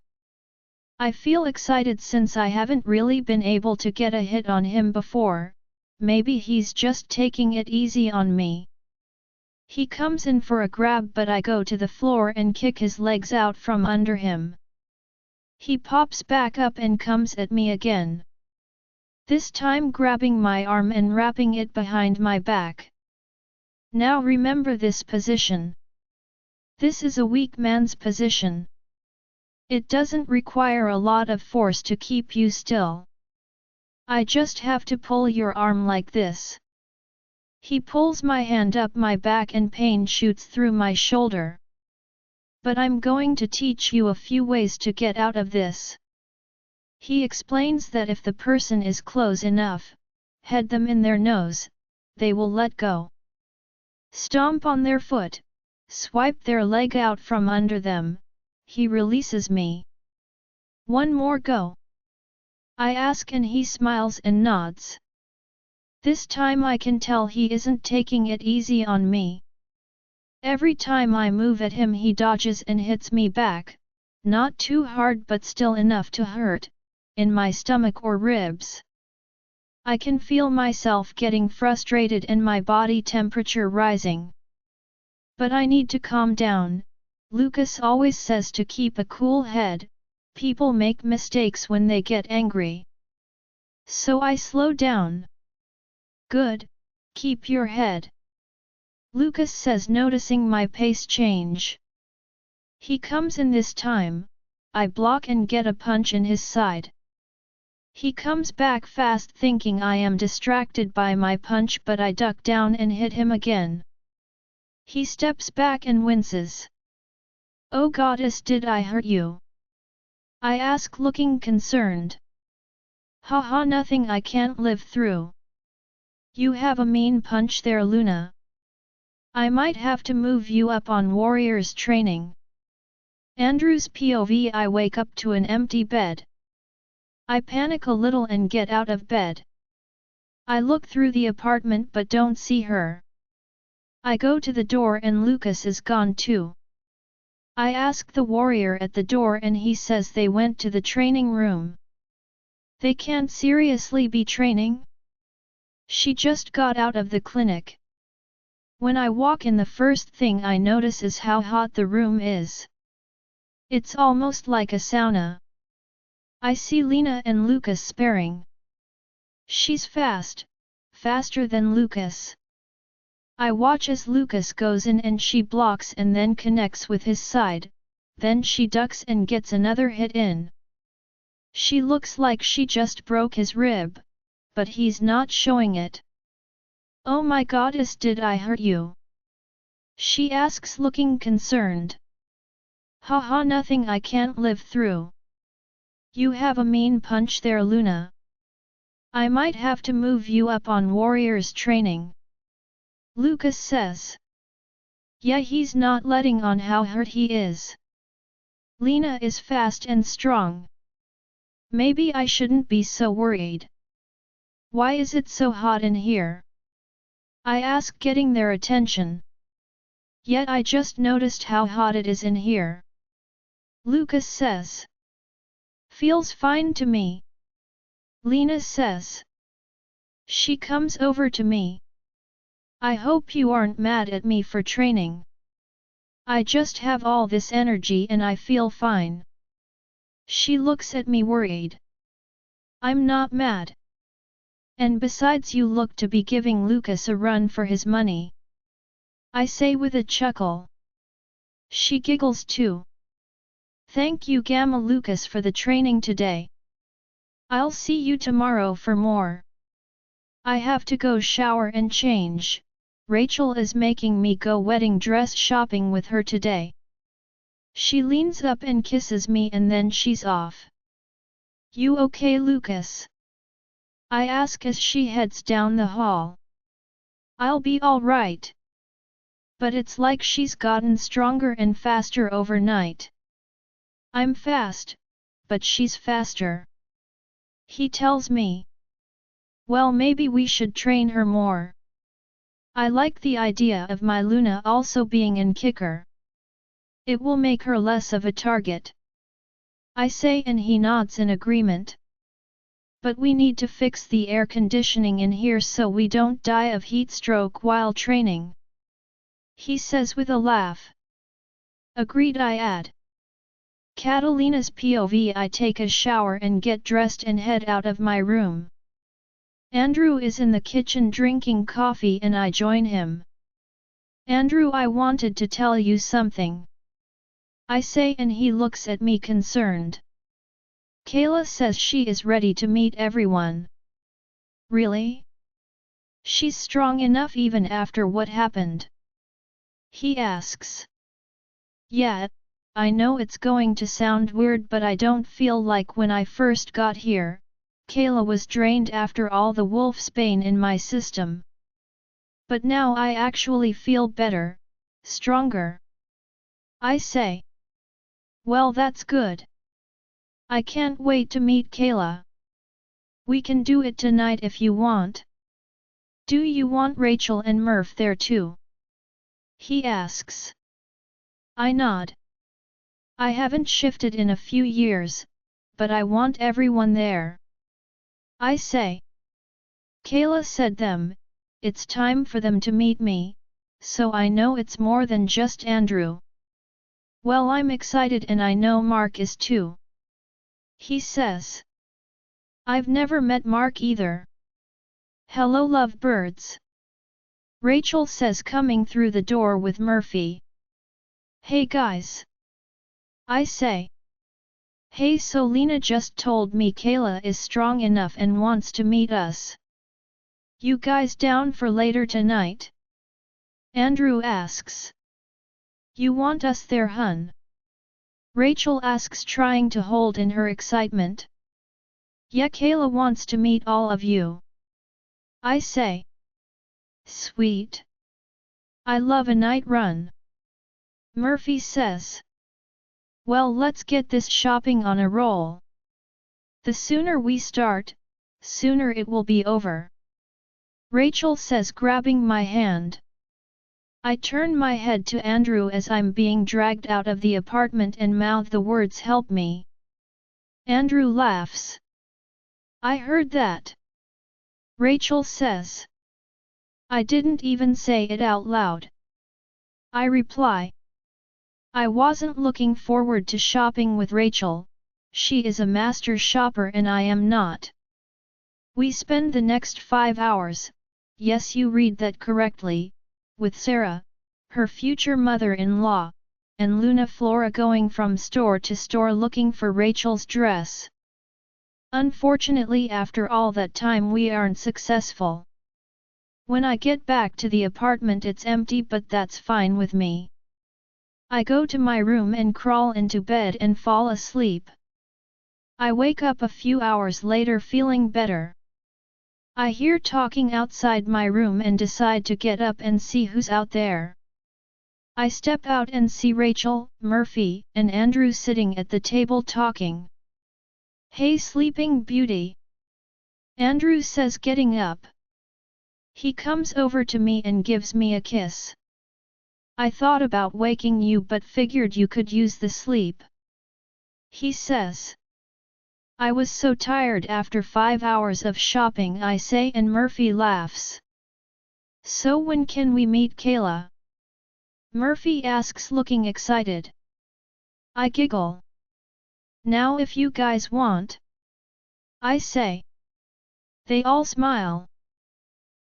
I feel excited since I haven't really been able to get a hit on him before, maybe he's just taking it easy on me. He comes in for a grab but I go to the floor and kick his legs out from under him. He pops back up and comes at me again. This time grabbing my arm and wrapping it behind my back. Now remember this position. This is a weak man's position. It doesn't require a lot of force to keep you still. I just have to pull your arm like this. He pulls my hand up my back and pain shoots through my shoulder. But I'm going to teach you a few ways to get out of this. He explains that if the person is close enough, head them in their nose, they will let go. Stomp on their foot, swipe their leg out from under them, he releases me. One more go. I ask and he smiles and nods. This time I can tell he isn't taking it easy on me. Every time I move at him he dodges and hits me back, not too hard but still enough to hurt, in my stomach or ribs. I can feel myself getting frustrated and my body temperature rising. But I need to calm down. Lucas always says to keep a cool head, people make mistakes when they get angry. So I slow down. Good, keep your head. Lucas says, noticing my pace change. He comes in this time, I block and get a punch in his side. He comes back fast thinking I am distracted by my punch but I duck down and hit him again. He steps back and winces. Oh goddess, did I hurt you? I ask looking concerned. Haha, nothing I can't live through. You have a mean punch there, Luna. I might have to move you up on warriors training. Andrew's POV. I wake up to an empty bed. I panic a little and get out of bed. I look through the apartment but don't see her. I go to the door and Lucas is gone too. I ask the warrior at the door and he says they went to the training room. They can't seriously be training? She just got out of the clinic. When I walk in, the first thing I notice is how hot the room is. It's almost like a sauna. I see Lena and Lucas sparring. She's fast, faster than Lucas. I watch as Lucas goes in and she blocks and then connects with his side, then she ducks and gets another hit in. She looks like she just broke his rib, but he's not showing it. Oh my goddess, did I hurt you? She asks looking concerned. Haha, nothing I can't live through. You have a mean punch there, Luna. I might have to move you up on warriors training. Lucas says. Yeah, he's not letting on how hurt he is. Lena is fast and strong. Maybe I shouldn't be so worried. Why is it so hot in here? I ask, getting their attention. Yet I just noticed how hot it is in here. Lucas says. Feels fine to me. Lena says. She comes over to me. I hope you aren't mad at me for training. I just have all this energy and I feel fine. She looks at me worried. I'm not mad. And besides, you look to be giving Lucas a run for his money, I say with a chuckle. She giggles too. Thank you Gamma Lucas for the training today. I'll see you tomorrow for more. I have to go shower and change. Rachel is making me go wedding dress shopping with her today. She leans up and kisses me and then she's off. You okay Lucas? I ask as she heads down the hall. I'll be all right. But it's like she's gotten stronger and faster overnight. I'm fast, but she's faster. He tells me. Well, maybe we should train her more. I like the idea of my Luna also being in kicker. It will make her less of a target, I say, and he nods in agreement. But we need to fix the air conditioning in here so we don't die of heat stroke while training, he says with a laugh. Agreed, I add. Catalina's POV. I take a shower and get dressed and head out of my room. Andrew is in the kitchen drinking coffee and I join him. Andrew, I wanted to tell you something, I say, and he looks at me concerned. Kayla says she is ready to meet everyone. Really? She's strong enough even after what happened? He asks. Yeah, I know it's going to sound weird, but I don't feel like when I first got here, Kayla was drained after all the wolfsbane in my system. But now I actually feel better, stronger, I say. Well, that's good. I can't wait to meet Kayla. We can do it tonight if you want. Do you want Rachel and Murph there too? He asks. I nod. I haven't shifted in a few years, but I want everyone there, I say. Kayla said them, it's time for them to meet me, so I know it's more than just Andrew. Well, I'm excited and I know Mark is too, he says. I've never met Mark either. Hello lovebirds, Rachel says, coming through the door with Murphy. Hey guys, I say. Hey, so Lena just told me Kayla is strong enough and wants to meet us. You guys down for later tonight? Andrew asks. You want us there, hun? Rachel asks, trying to hold in her excitement. Yeah, Kayla wants to meet all of you, I say. Sweet. I love a night run, Murphy says. Well, let's get this shopping on a roll. The sooner we start, sooner it will be over, Rachel says, grabbing my hand. I turn my head to Andrew as I'm being dragged out of the apartment and mouth the words, help me. Andrew laughs. I heard that, Rachel says. I didn't even say it out loud, I reply. I wasn't looking forward to shopping with Rachel. She is a master shopper and I am not. We spend the next 5 hours, yes, you read that correctly, with Sarah, her future mother-in-law, and Luna Flora going from store to store looking for Rachel's dress. Unfortunately, after all that time we aren't successful. When I get back to the apartment it's empty, but that's fine with me. I go to my room and crawl into bed and fall asleep. I wake up a few hours later feeling better. I hear talking outside my room and decide to get up and see who's out there. I step out and see Rachel, Murphy, and Andrew sitting at the table talking. Hey sleeping beauty, Andrew says, getting up. He comes over to me and gives me a kiss. I thought about waking you but figured you could use the sleep, he says. I was so tired after 5 hours of shopping, I say, and Murphy laughs. So when can we meet Kayla? Murphy asks, looking excited. I giggle. Now if you guys want, I say. They all smile.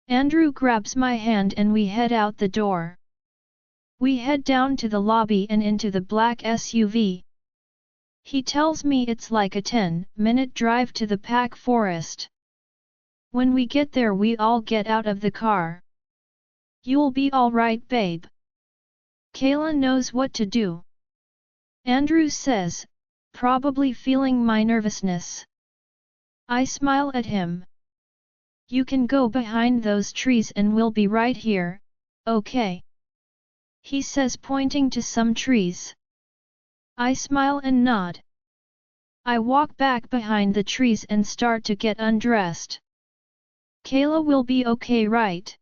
Andrew grabs my hand and we head out the door. We head down to the lobby and into the black SUV. He tells me it's like a 10-minute drive to the Pack Forest. When we get there we all get out of the car. You'll be alright, babe. Kayla knows what to do. Andrew says, probably feeling my nervousness. I smile at him. You can go behind those trees and we'll be right here, okay? He says, pointing to some trees. I smile and nod. I walk back behind the trees and start to get undressed. Kayla will be okay, right?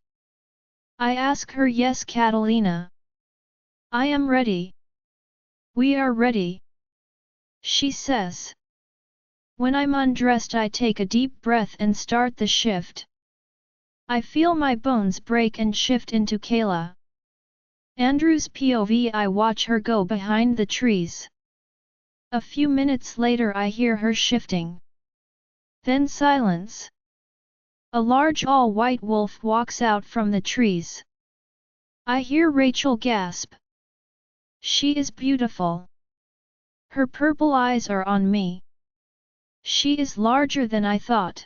I ask her. Yes, Catalina. I am ready. We are ready. She says. When I'm undressed I take a deep breath and start the shift. I feel my bones break and shift into Kayla. Andrew's POV. I watch her go behind the trees. A few minutes later I hear her shifting. Then silence. A large all-white wolf walks out from the trees. I hear Rachel gasp. She is beautiful. Her purple eyes are on me. She is larger than I thought.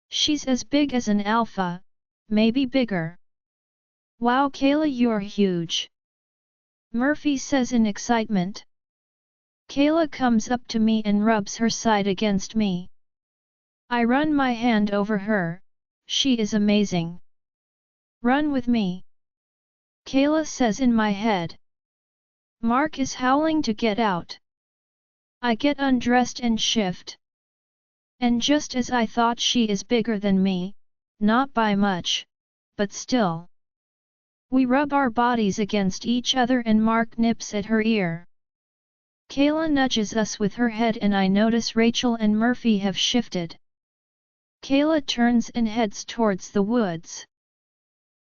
She's as big as an alpha, maybe bigger. Wow, Kayla, you're huge. Murphy says in excitement. Kayla comes up to me and rubs her side against me. I run my hand over her. She is amazing. Run with me. Kayla says in my head. Mark is howling to get out. I get undressed and shift. And just as I thought, she is bigger than me, not by much, but still. We rub our bodies against each other and Mark nips at her ear. Kayla nudges us with her head and I notice Rachel and Murphy have shifted. Kayla turns and heads towards the woods.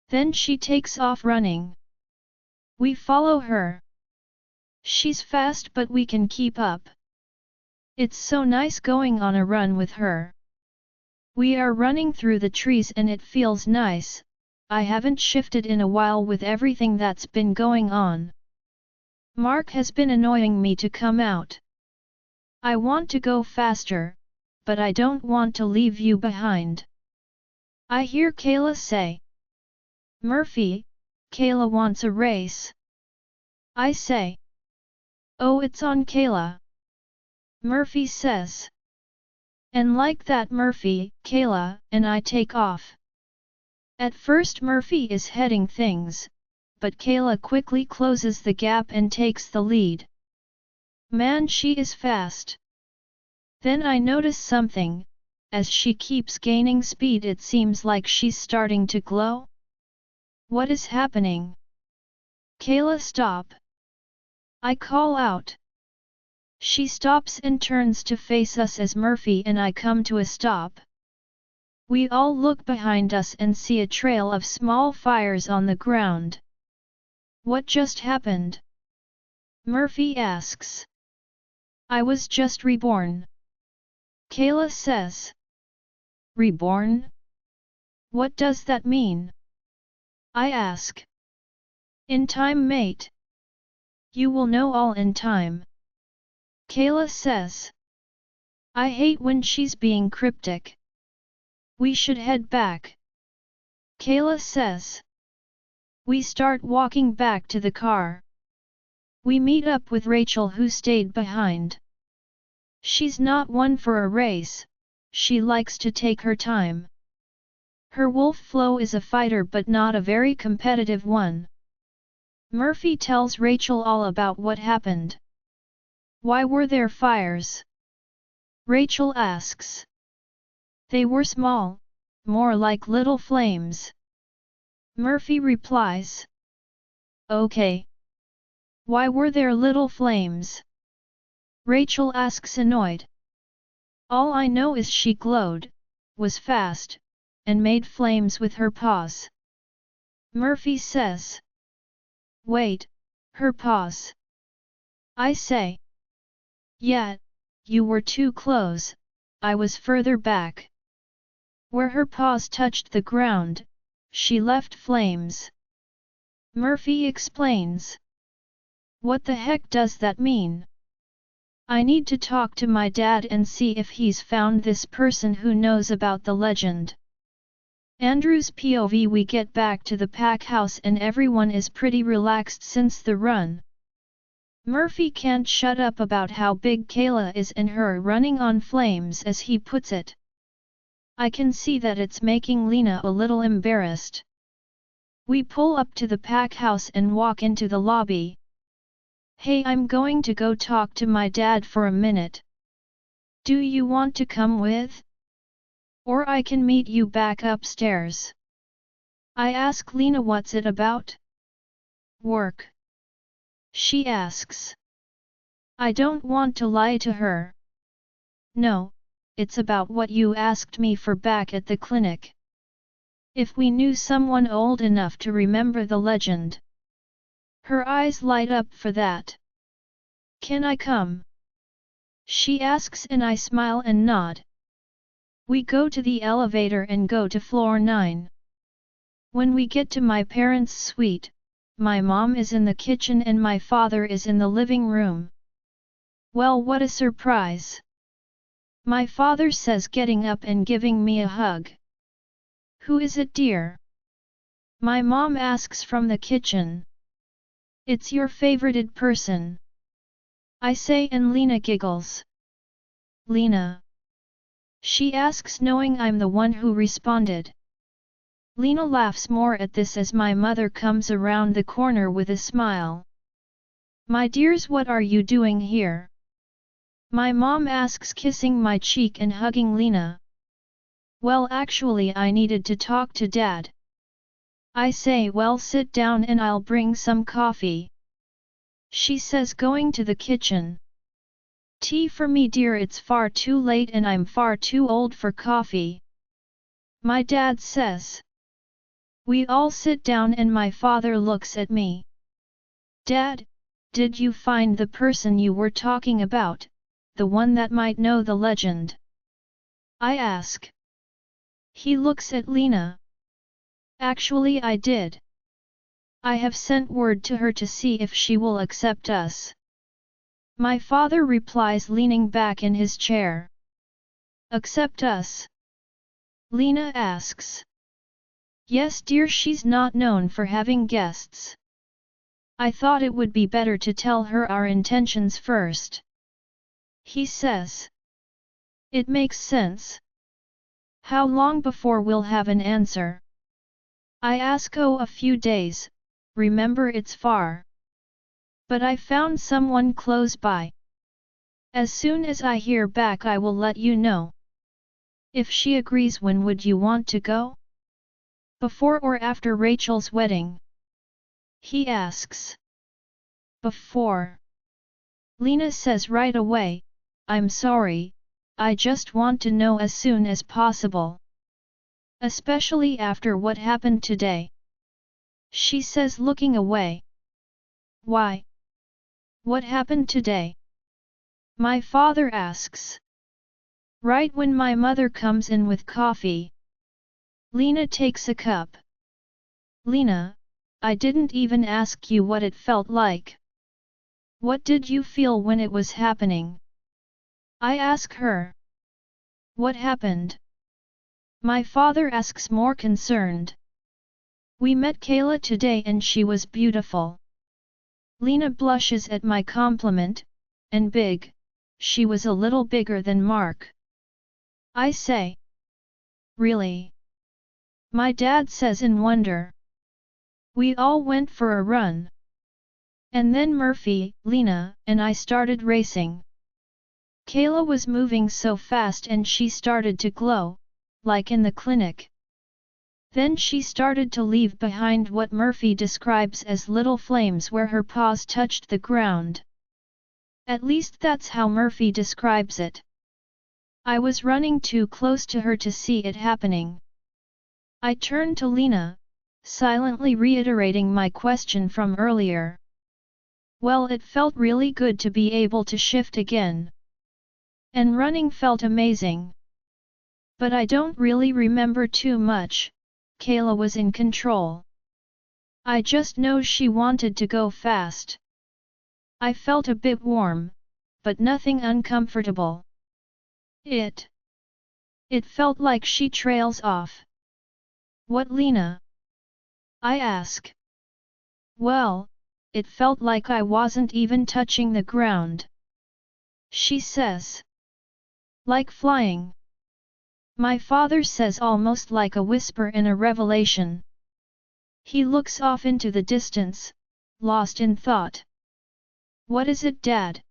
Then she takes off running. We follow her. She's fast but we can keep up. It's so nice going on a run with her. We are running through the trees and it feels nice. I haven't shifted in a while with everything that's been going on. Mark has been annoying me to come out. I want to go faster, but I don't want to leave you behind. I hear Kayla say. Murphy, Kayla wants a race. I say. Oh, it's on, Kayla. Murphy says. And like that, Murphy, Kayla, and I take off. At first Murphy is heading things, but Kayla quickly closes the gap and takes the lead. Man, she is fast. Then I notice something. As she keeps gaining speed it seems like she's starting to glow. What is happening? Kayla, stop. I call out. She stops and turns to face us as Murphy and I come to a stop. We all look behind us and see a trail of small fires on the ground. What just happened? Murphy asks. I was just reborn. Kayla says. Reborn? What does that mean? I ask. In time, mate. You will know all in time. Kayla says. I hate when she's being cryptic. We should head back. Kayla says. We start walking back to the car. We meet up with Rachel who stayed behind. She's not one for a race, she likes to take her time. Her wolf Flo is a fighter but not a very competitive one. Murphy tells Rachel all about what happened. Why were there fires? Rachel asks. They were small, more like little flames. Murphy replies. Okay. Why were there little flames? Rachel asks, annoyed. All I know is she glowed, was fast, and made flames with her paws. Murphy says. Wait, her paws. I say. Yeah, you were too close, I was further back. Where her paws touched the ground, she left flames. Murphy explains. What the heck does that mean? I need to talk to my dad and see if he's found this person who knows about the legend. Andrew's POV. We get back to the pack house and everyone is pretty relaxed since the run. Murphy can't shut up about how big Kayla is and her running on flames, as he puts it. I can see that it's making Lena a little embarrassed. We pull up to the pack house and walk into the lobby. Hey, I'm going to go talk to my dad for a minute. Do you want to come with? Or I can meet you back upstairs. I ask Lena what's it about? Work. She asks. I don't want to lie to her. No, it's about what you asked me for back at the clinic. If we knew someone old enough to remember the legend. Her eyes light up for that. Can I come? She asks and I smile and nod. We go to the elevator and go to floor 9. When we get to my parents' suite, my mom is in the kitchen and my father is in the living room. Well, what a surprise! My father says, getting up and giving me a hug. Who is it, dear? My mom asks from the kitchen. It's your favorited person. I say and Lena giggles. Lena? She asks, knowing I'm the one who responded. Lena laughs more at this as my mother comes around the corner with a smile. My dears, what are you doing here? My mom asks, kissing my cheek and hugging Lena. Well, actually I needed to talk to Dad. I say, well, sit down and I'll bring some coffee. She says, going to the kitchen. Tea for me, dear, it's far too late and I'm far too old for coffee. My dad says. We all sit down and my father looks at me. Dad, did you find the person you were talking about, the one that might know the legend? I ask. He looks at Lena. Actually, I did. I have sent word to her to see if she will accept us. My father replies, leaning back in his chair. Accept us? Lena asks. Yes, dear, she's not known for having guests. I thought it would be better to tell her our intentions first. He says. It makes sense. How long before we'll have an answer? I ask. Oh, a few days, remember it's far. But I found someone close by. As soon as I hear back I will let you know. If she agrees, when would you want to go? Before or after Rachel's wedding? He asks. Before. Lena says right away, I'm sorry, I just want to know as soon as possible. Especially after what happened today. She says, looking away. Why? What happened today? My father asks. Right when my mother comes in with coffee. Lena takes a cup. Lena, I didn't even ask you what it felt like. What did you feel when it was happening? I ask her. What happened? My father asks, more concerned. We met Kayla today and she was beautiful. Lena blushes at my compliment, and big. She was a little bigger than Mark. I say. Really? My dad says in wonder. We all went for a run. And then Murphy, Lena, and I started racing. Kayla was moving so fast and she started to glow, like in the clinic. Then she started to leave behind what Murphy describes as little flames where her paws touched the ground. At least that's how Murphy describes it. I was running too close to her to see it happening. I turned to Lena, silently reiterating my question from earlier. Well, it felt really good to be able to shift again. And running felt amazing. But I don't really remember too much. Kayla was in control. I just know she wanted to go fast. I felt a bit warm, but nothing uncomfortable. It felt like she trails off. What, Lena? I ask. Well, it felt like I wasn't even touching the ground. She says. Like flying. My father says, almost like a whisper in a revelation. He looks off into the distance, lost in thought. What is it, Dad?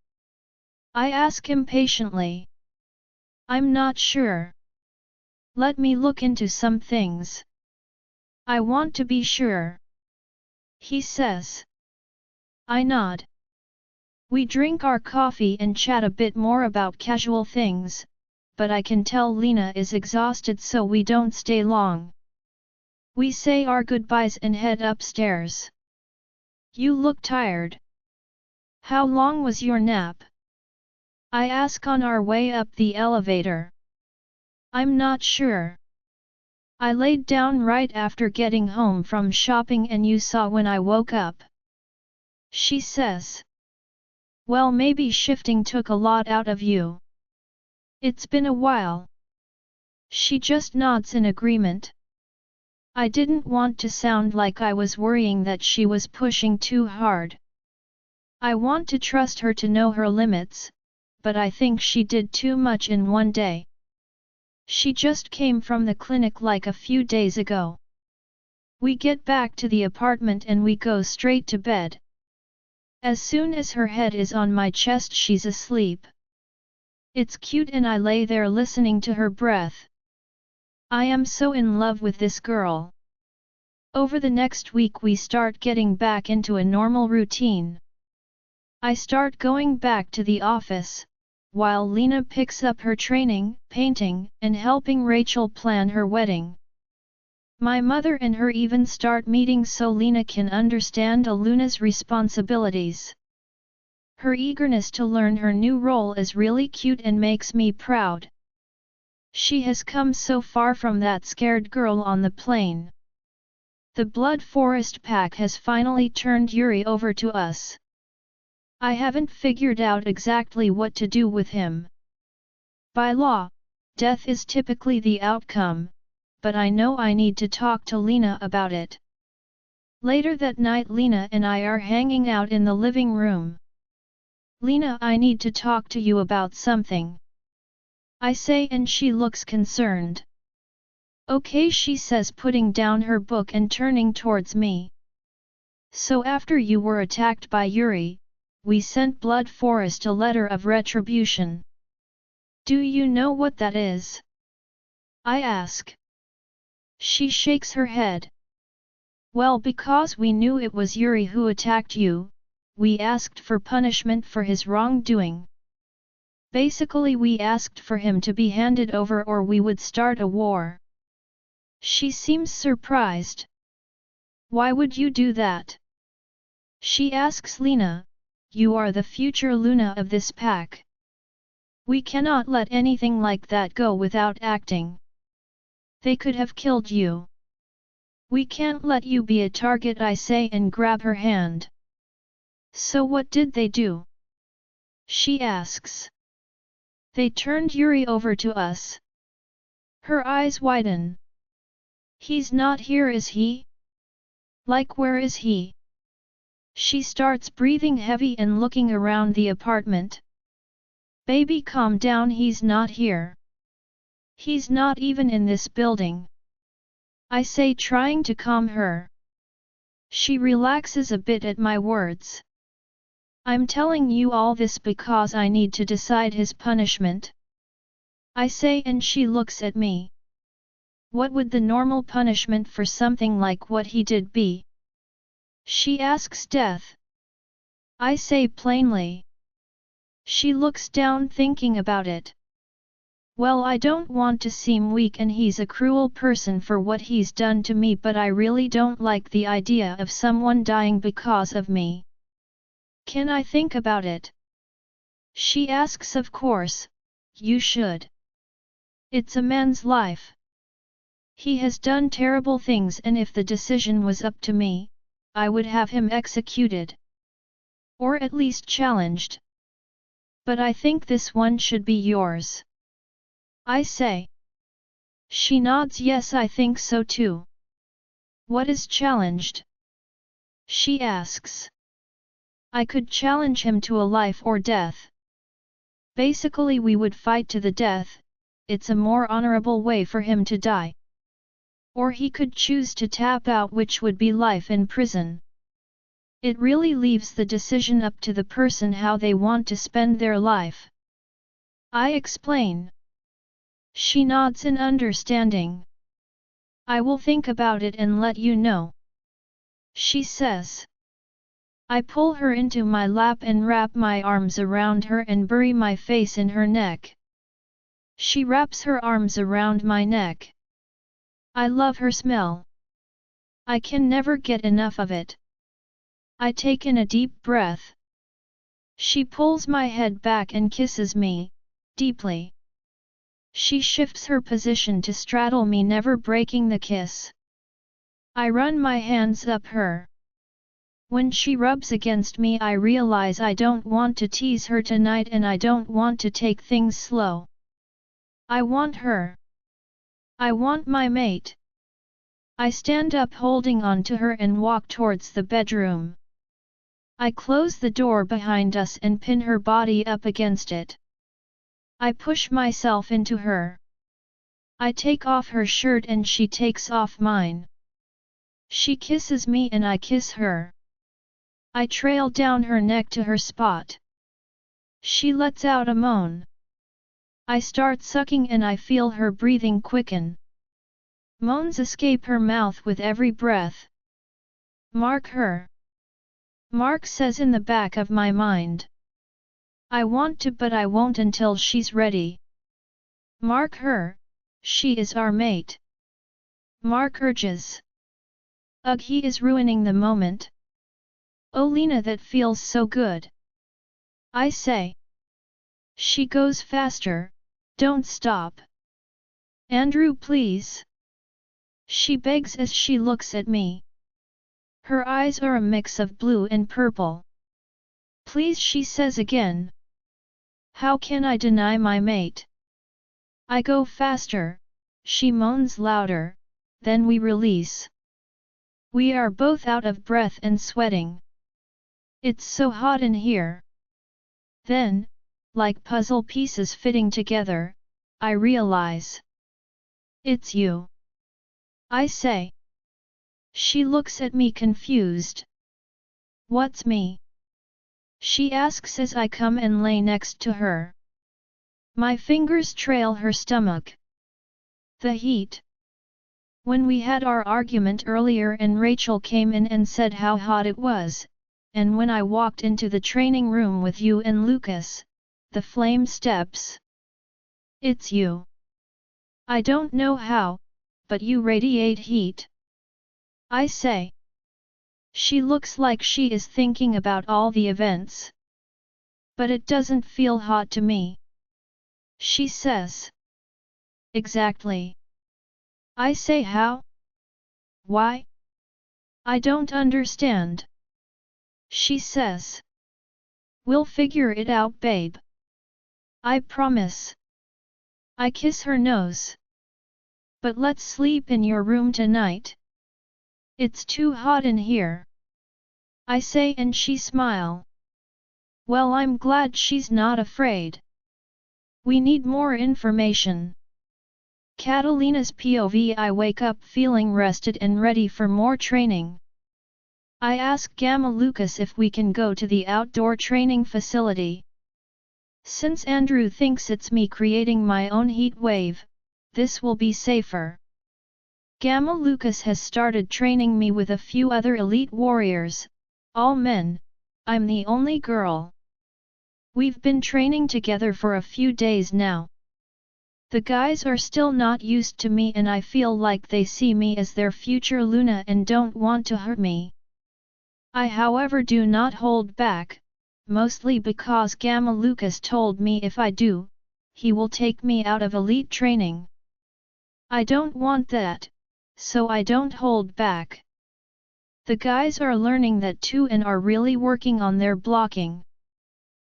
I ask impatiently. I'm not sure. Let me look into some things. I want to be sure. He says. I nod. We drink our coffee and chat a bit more about casual things, but I can tell Lena is exhausted, so we don't stay long. We say our goodbyes and head upstairs. You look tired. How long was your nap? I ask on our way up the elevator. I'm not sure. I laid down right after getting home from shopping and you saw when I woke up. She says. Well, maybe shifting took a lot out of you. It's been a while. She just nods in agreement. I didn't want to sound like I was worrying that she was pushing too hard. I want to trust her to know her limits, but I think she did too much in one day. She just came from the clinic like a few days ago. We get back to the apartment and we go straight to bed. As soon as her head is on my chest, she's asleep. It's cute and I lay there listening to her breath. I am so in love with this girl. Over the next week we start getting back into a normal routine. I start going back to the office, while Lena picks up her training, painting, and helping Rachel plan her wedding. My mother and her even start meeting so Lena can understand Aluna's responsibilities. Her eagerness to learn her new role is really cute and makes me proud. She has come so far from that scared girl on the plane. The Blood Forest pack has finally turned Yuri over to us. I haven't figured out exactly what to do with him. By law, death is typically the outcome, but I know I need to talk to Lena about it. Later that night, Lena and I are hanging out in the living room. Lena, I need to talk to you about something. I say, and she looks concerned. Okay, she says, putting down her book and turning towards me. So after you were attacked by Yuri, we sent Blood Forest a letter of retribution. Do you know what that is? I ask. She shakes her head. Well, because we knew it was Yuri who attacked you, we asked for punishment for his wrongdoing. Basically, we asked for him to be handed over or we would start a war. She seems surprised. Why would you do that? She asks Lena. You are the future Luna of this pack. We cannot let anything like that go without acting. They could have killed you. We can't let you be a target, I say and grab her hand. So what did they do? She asks. They turned Yuri over to us. Her eyes widen. He's not here, is he? Like, where is he? She starts breathing heavy and looking around the apartment. Baby, calm down, he's not here. He's not even in this building. I say, trying to calm her. She relaxes a bit at my words. I'm telling you all this because I need to decide his punishment. I say, and she looks at me. What would the normal punishment for something like what he did be? She asks. Death. I say plainly. She looks down, thinking about it. Well, I don't want to seem weak and he's a cruel person for what he's done to me, but I really don't like the idea of someone dying because of me. Can I think about it? She asks. Of course, you should. It's a man's life. He has done terrible things, and if the decision was up to me, I would have him executed. Or at least challenged. But I think this one should be yours. I say. She nods. Yes, I think so too. What is challenged? She asks. I could challenge him to a life or death. Basically we would fight to the death, it's a more honorable way for him to die. Or he could choose to tap out, which would be life in prison. It really leaves the decision up to the person how they want to spend their life. I explain. She nods in understanding. I will think about it and let you know. She says. I pull her into my lap and wrap my arms around her and bury my face in her neck. She wraps her arms around my neck. I love her smell. I can never get enough of it. I take in a deep breath. She pulls my head back and kisses me, deeply. She shifts her position to straddle me, never breaking the kiss. I run my hands up her. When she rubs against me, I realize I don't want to tease her tonight and I don't want to take things slow. I want her. I want my mate. I stand up holding on to her and walk towards the bedroom. I close the door behind us and pin her body up against it. I push myself into her. I take off her shirt and she takes off mine. She kisses me and I kiss her. I trail down her neck to her spot. She lets out a moan. I start sucking and I feel her breathing quicken. Moans escape her mouth with every breath. Mark her. Mark says in the back of my mind. I want to, but I won't until she's ready. Mark her, she is our mate. Mark urges. Ugh, he is ruining the moment. Oh Lena, that feels so good. I say. She goes faster, don't stop. Andrew, please. She begs as she looks at me. Her eyes are a mix of blue and purple. Please, she says again. How can I deny my mate? I go faster, she moans louder, then we release. We are both out of breath and sweating. It's so hot in here. Then, like puzzle pieces fitting together, I realize. It's you. I say. She looks at me confused. What's me? She asks as I come and lay next to her. My fingers trail her stomach. The heat. When we had our argument earlier and Rachel came in and said how hot it was, and when I walked into the training room with you and Lucas, the flame steps. It's you. I don't know how, but you radiate heat. I say. She looks like she is thinking about all the events. But it doesn't feel hot to me. She says. Exactly. I say how? Why? I don't understand. She says. We'll figure it out, babe. I promise. I kiss her nose. But let's sleep in your room tonight. It's too hot in here. I say, and she smile. Well, I'm glad she's not afraid. We need more information. Catalina's POV. I wake up feeling rested and ready for more training. I ask Gamma Lucas if we can go to the outdoor training facility. Since Andrew thinks it's me creating my own heat wave, this will be safer. Gamma Lucas has started training me with a few other elite warriors, all men. I'm the only girl. We've been training together for a few days now. The guys are still not used to me and I feel like they see me as their future Luna and don't want to hurt me. I however do not hold back, mostly because Gamma Lucas told me if I do, he will take me out of elite training. I don't want that, so I don't hold back. The guys are learning that too and are really working on their blocking.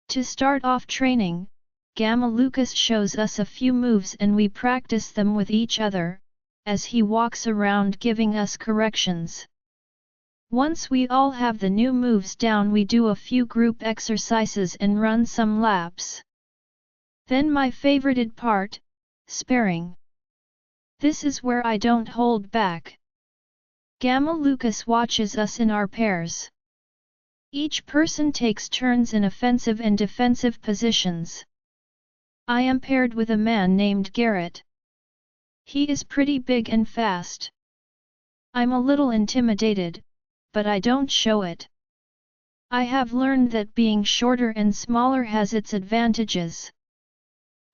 To start off training, Gamma Lucas shows us a few moves and we practice them with each other, as he walks around giving us corrections. Once we all have the new moves down, we do a few group exercises and run some laps. Then my favorited part, sparring. This is where I don't hold back. Gamma Lucas watches us in our pairs. Each person takes turns in offensive and defensive positions. I am paired with a man named Garrett. He is pretty big and fast. I'm a little intimidated, but I don't show it. I have learned that being shorter and smaller has its advantages.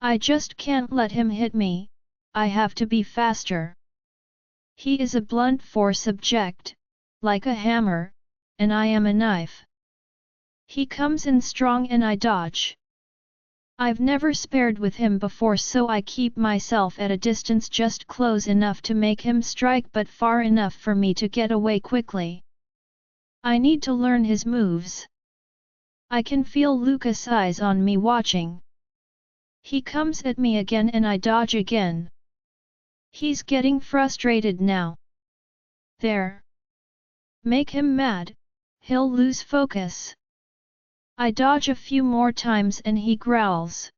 I just can't let him hit me, I have to be faster. He is a blunt force object, like a hammer, and I am a knife. He comes in strong and I dodge. I've never sparred with him before, so I keep myself at a distance just close enough to make him strike but far enough for me to get away quickly. I need to learn his moves. I can feel Lucas' eyes on me watching. He comes at me again and I dodge again. He's getting frustrated now. There. Make him mad, he'll lose focus. I dodge a few more times and he growls.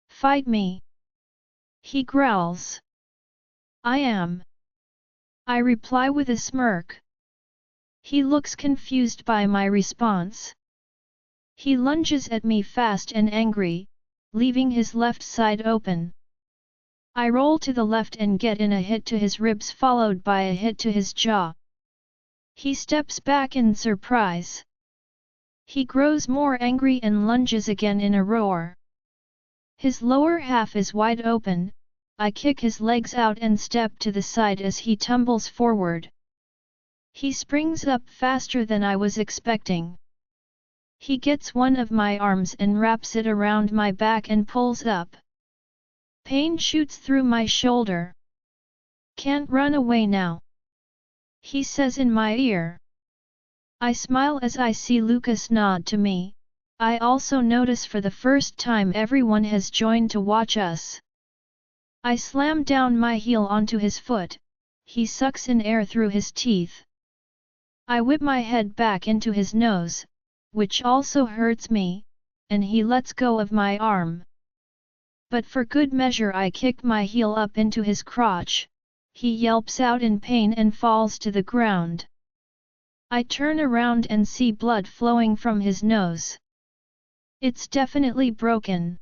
Fight me. He growls. I am. I reply with a smirk. He looks confused by my response. He lunges at me fast and angry, leaving his left side open. I roll to the left and get in a hit to his ribs followed by a hit to his jaw. He steps back in surprise. He grows more angry and lunges again in a roar. His lower half is wide open, I kick his legs out and step to the side as he tumbles forward. He springs up faster than I was expecting. He gets one of my arms and wraps it around my back and pulls up. Pain shoots through my shoulder. Can't run away now, he says in my ear. I smile as I see Lucas nod to me. I also notice for the first time everyone has joined to watch us. I slam down my heel onto his foot. He sucks in air through his teeth. I whip my head back into his nose, which also hurts me, and he lets go of my arm. But for good measure I kick my heel up into his crotch. He yelps out in pain and falls to the ground. I turn around and see blood flowing from his nose. It's definitely broken.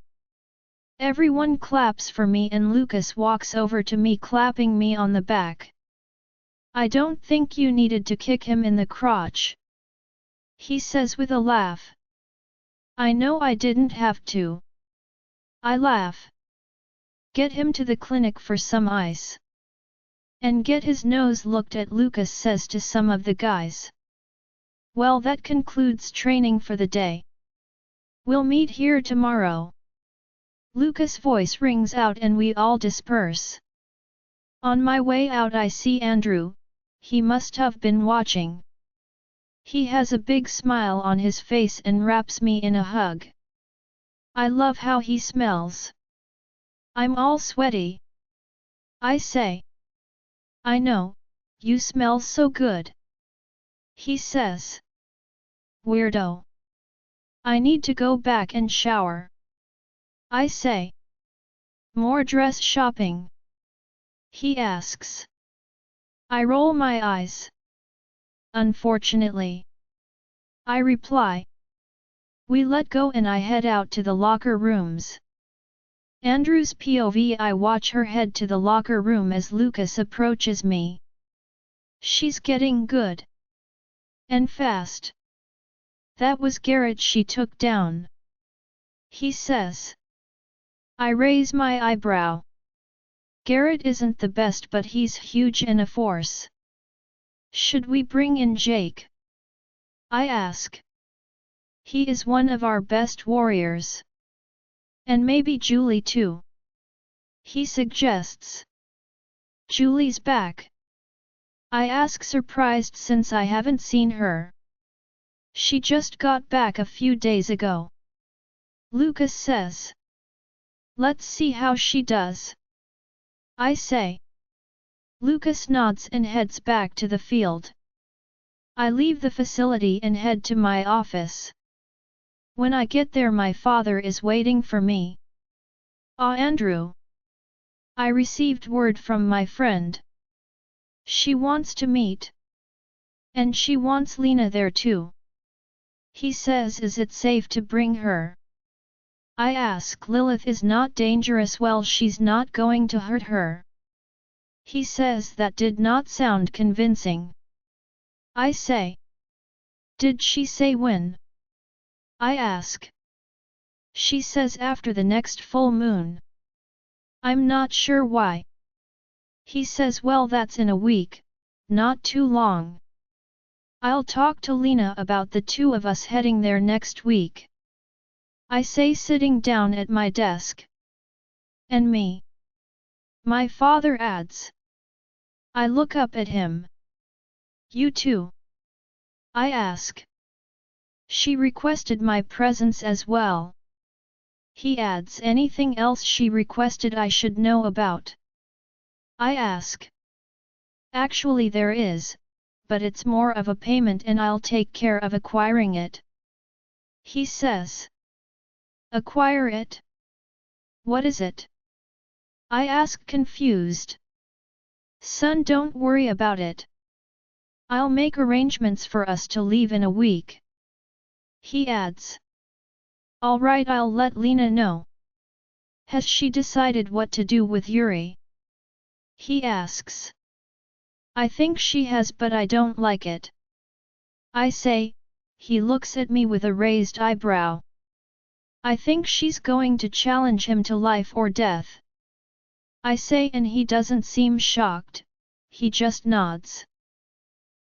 Everyone claps for me and Lucas walks over to me clapping me on the back. I don't think you needed to kick him in the crotch, he says with a laugh. I know I didn't have to. I laugh. Get him to the clinic for some ice. And get his nose looked at, Lucas says to some of the guys. Well, that concludes training for the day. We'll meet here tomorrow. Lucas' voice rings out and we all disperse. On my way out I see Andrew, he must have been watching. He has a big smile on his face and wraps me in a hug. I love how he smells. I'm all sweaty. I say. I know, you smell so good. He says. Weirdo. I need to go back and shower. I say. More dress shopping? He asks. I roll my eyes. Unfortunately. I reply. We let go and I head out to the locker rooms. Andrew's POV, I watch her head to the locker room as Lucas approaches me. She's getting good. And fast. That was Garrett she took down. He says. I raise my eyebrow. Garrett isn't the best, but he's huge and a force. Should we bring in Jake? I ask. He is one of our best warriors. And maybe Julie too. He suggests. Julie's back? I ask, surprised since I haven't seen her. She just got back a few days ago. Lucas says. Let's see how she does. I say. Lucas nods and heads back to the field. I leave the facility and head to my office. When I get there, my father is waiting for me. Andrew. I received word from my friend. She wants to meet. And she wants Lena there too. He says, is it safe to bring her? I ask, Lilith is not dangerous. Well, she's not going to hurt her. He says that did not sound convincing. I say. Did she say when? I ask. She says after the next full moon. I'm not sure why. He says, well, that's in a week, not too long. I'll talk to Lena about the two of us heading there next week. I say, sitting down at my desk. And me? My father adds. I look up at him. You too? I ask. She requested my presence as well. He adds, anything else she requested I should know about? I ask. Actually there is, but it's more of a payment and I'll take care of acquiring it. He says. Acquire it? What is it? I ask, confused. Son, don't worry about it. I'll make arrangements for us to leave in a week. He adds. All right, I'll let Lena know. Has she decided what to do with Yuri? He asks. I think she has, but I don't like it. I say. He looks at me with a raised eyebrow. I think she's going to challenge him to life or death. I say, and he doesn't seem shocked, he just nods.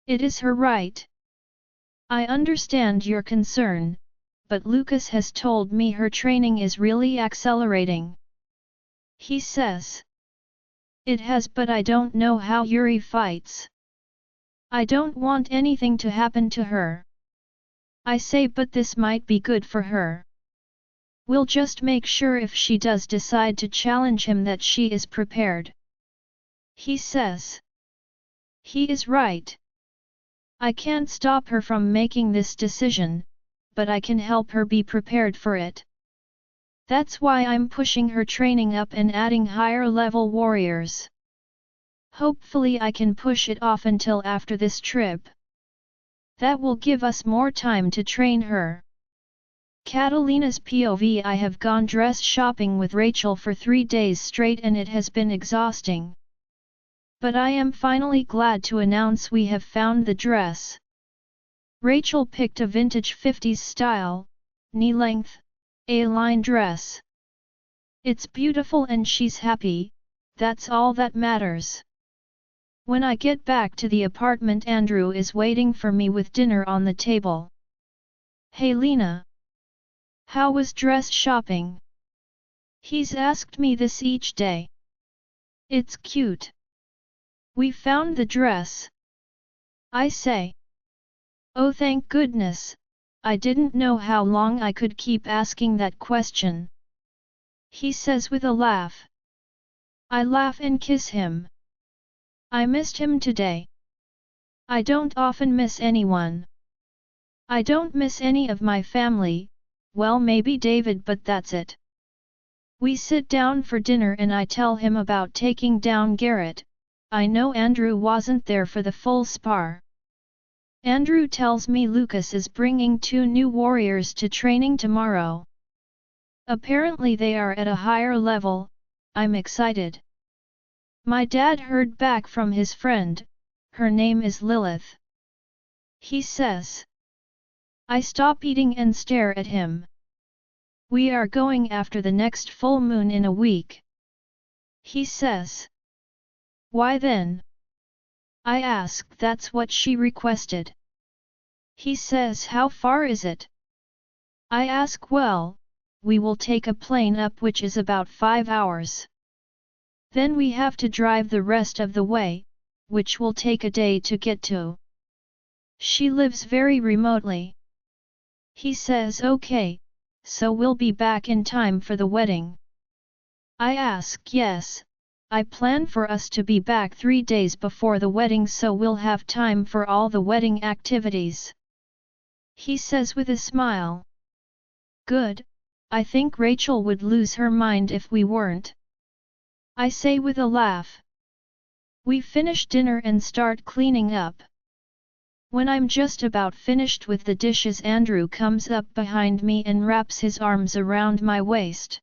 It is her right. I understand your concern, but Lucas has told me her training is really accelerating. He says. It has, but I don't know how Yuri fights. I don't want anything to happen to her. I say, but this might be good for her. We'll just make sure if she does decide to challenge him that she is prepared. He says. He is right. I can't stop her from making this decision, but I can help her be prepared for it. That's why I'm pushing her training up and adding higher level warriors. Hopefully I can push it off until after this trip. That will give us more time to train her. Catalina's POV. I have gone dress shopping with Rachel for 3 days straight and it has been exhausting. But I am finally glad to announce we have found the dress. Rachel picked a vintage 50s style, knee-length, A-line dress. It's beautiful and she's happy, that's all that matters. When I get back to the apartment, Andrew is waiting for me with dinner on the table. Hey Lena! How was dress shopping? He's asked me this each day. It's cute. We found the dress. I say. Oh, thank goodness, I didn't know how long I could keep asking that question. He says with a laugh. I laugh and kiss him. I missed him today. I don't often miss anyone. I don't miss any of my family, well maybe David, but that's it. We sit down for dinner and I tell him about taking down Garrett. I know Andrew wasn't there for the full spar. Andrew tells me Lucas is bringing 2 new warriors to training tomorrow. Apparently they are at a higher level. I'm excited. My dad heard back from his friend, her name is Lilith. He says. I stop eating and stare at him. We are going after the next full moon in a week. He says. Why then? I ask. That's what she requested. He says, how far is it? I ask. Well, we will take a plane up, which is about 5 hours. Then we have to drive the rest of the way, which will take a day to get to. She lives very remotely. He says, okay, so we'll be back in time for the wedding. I ask. Yes, I plan for us to be back 3 days before the wedding, so we'll have time for all the wedding activities. He says with a smile. Good, I think Rachel would lose her mind if we weren't. I say with a laugh. We finish dinner and start cleaning up. When I'm just about finished with the dishes, Andrew comes up behind me and wraps his arms around my waist.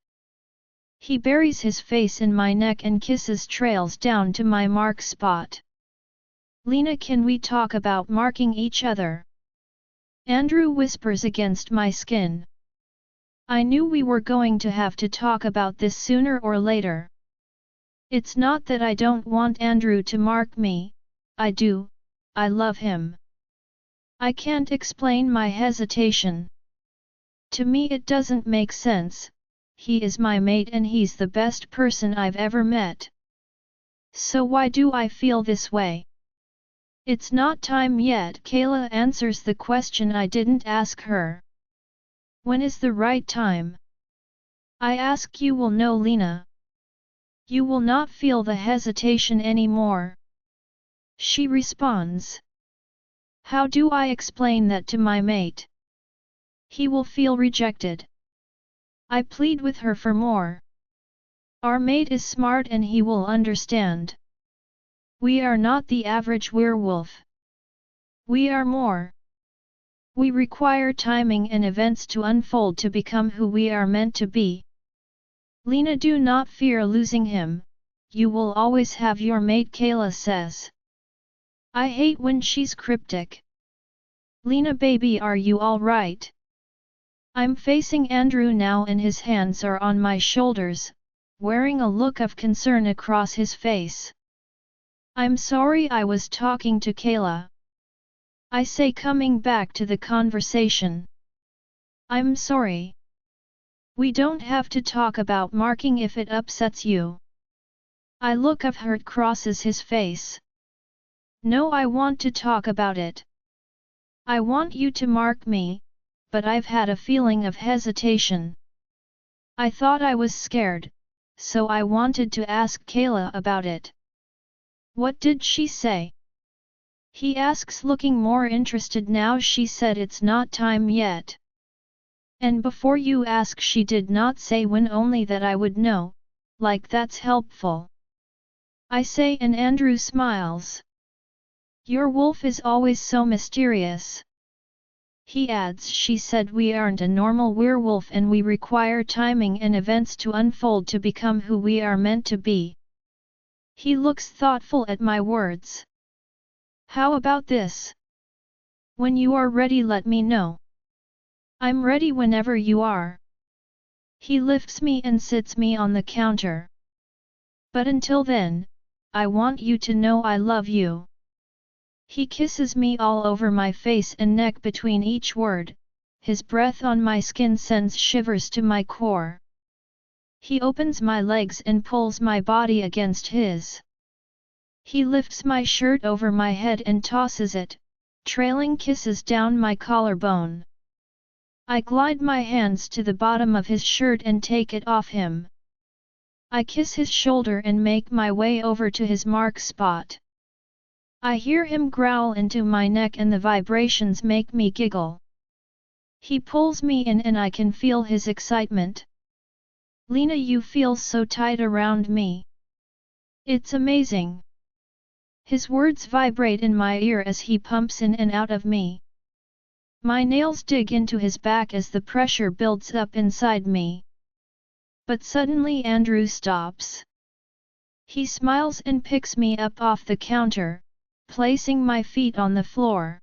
He buries his face in my neck and kisses trails down to my mark spot. Lena, can we talk about marking each other? Andrew whispers against my skin. I knew we were going to have to talk about this sooner or later. It's not that I don't want Andrew to mark me, I do, I love him. I can't explain my hesitation. To me it doesn't make sense, he is my mate and he's the best person I've ever met. So why do I feel this way? It's not time yet. Kayla answers the question I didn't ask her. When is the right time? I ask. You will know, Lena. You will not feel the hesitation anymore. She responds. How do I explain that to my mate? He will feel rejected. I plead with her for more. Our mate is smart and he will understand. We are not the average werewolf. We are more. We require timing and events to unfold to become who we are meant to be. Lena, do not fear losing him, you will always have your mate, Kayla says. I hate when she's cryptic. Lena baby, are you alright? I'm facing Andrew now and his hands are on my shoulders, wearing a look of concern across his face. I'm sorry, I was talking to Kayla. I say, coming back to the conversation. I'm sorry. We don't have to talk about marking if it upsets you. A look of hurt crosses his face. No, I want to talk about it. I want you to mark me, but I've had a feeling of hesitation. I thought I was scared, so I wanted to ask Kayla about it. What did she say? He asks, looking more interested now. She said it's not time yet. And before you ask, she did not say when, only that I would know, like that's helpful. I say, and Andrew smiles. Your wolf is always so mysterious. He adds, she said we aren't a normal werewolf and we require timing and events to unfold to become who we are meant to be. He looks thoughtful at my words. How about this? When you are ready, let me know. I'm ready whenever you are. He lifts me and sits me on the counter. But until then, I want you to know I love you. He kisses me all over my face and neck between each word, his breath on my skin sends shivers to my core. He opens my legs and pulls my body against his. He lifts my shirt over my head and tosses it, trailing kisses down my collarbone. I glide my hands to the bottom of his shirt and take it off him. I kiss his shoulder and make my way over to his mark spot. I hear him growl into my neck and the vibrations make me giggle. He pulls me in and I can feel his excitement. Lena, you feel so tight around me. It's amazing. His words vibrate in my ear as he pumps in and out of me. My nails dig into his back as the pressure builds up inside me. But suddenly Andrew stops. He smiles and picks me up off the counter, placing my feet on the floor.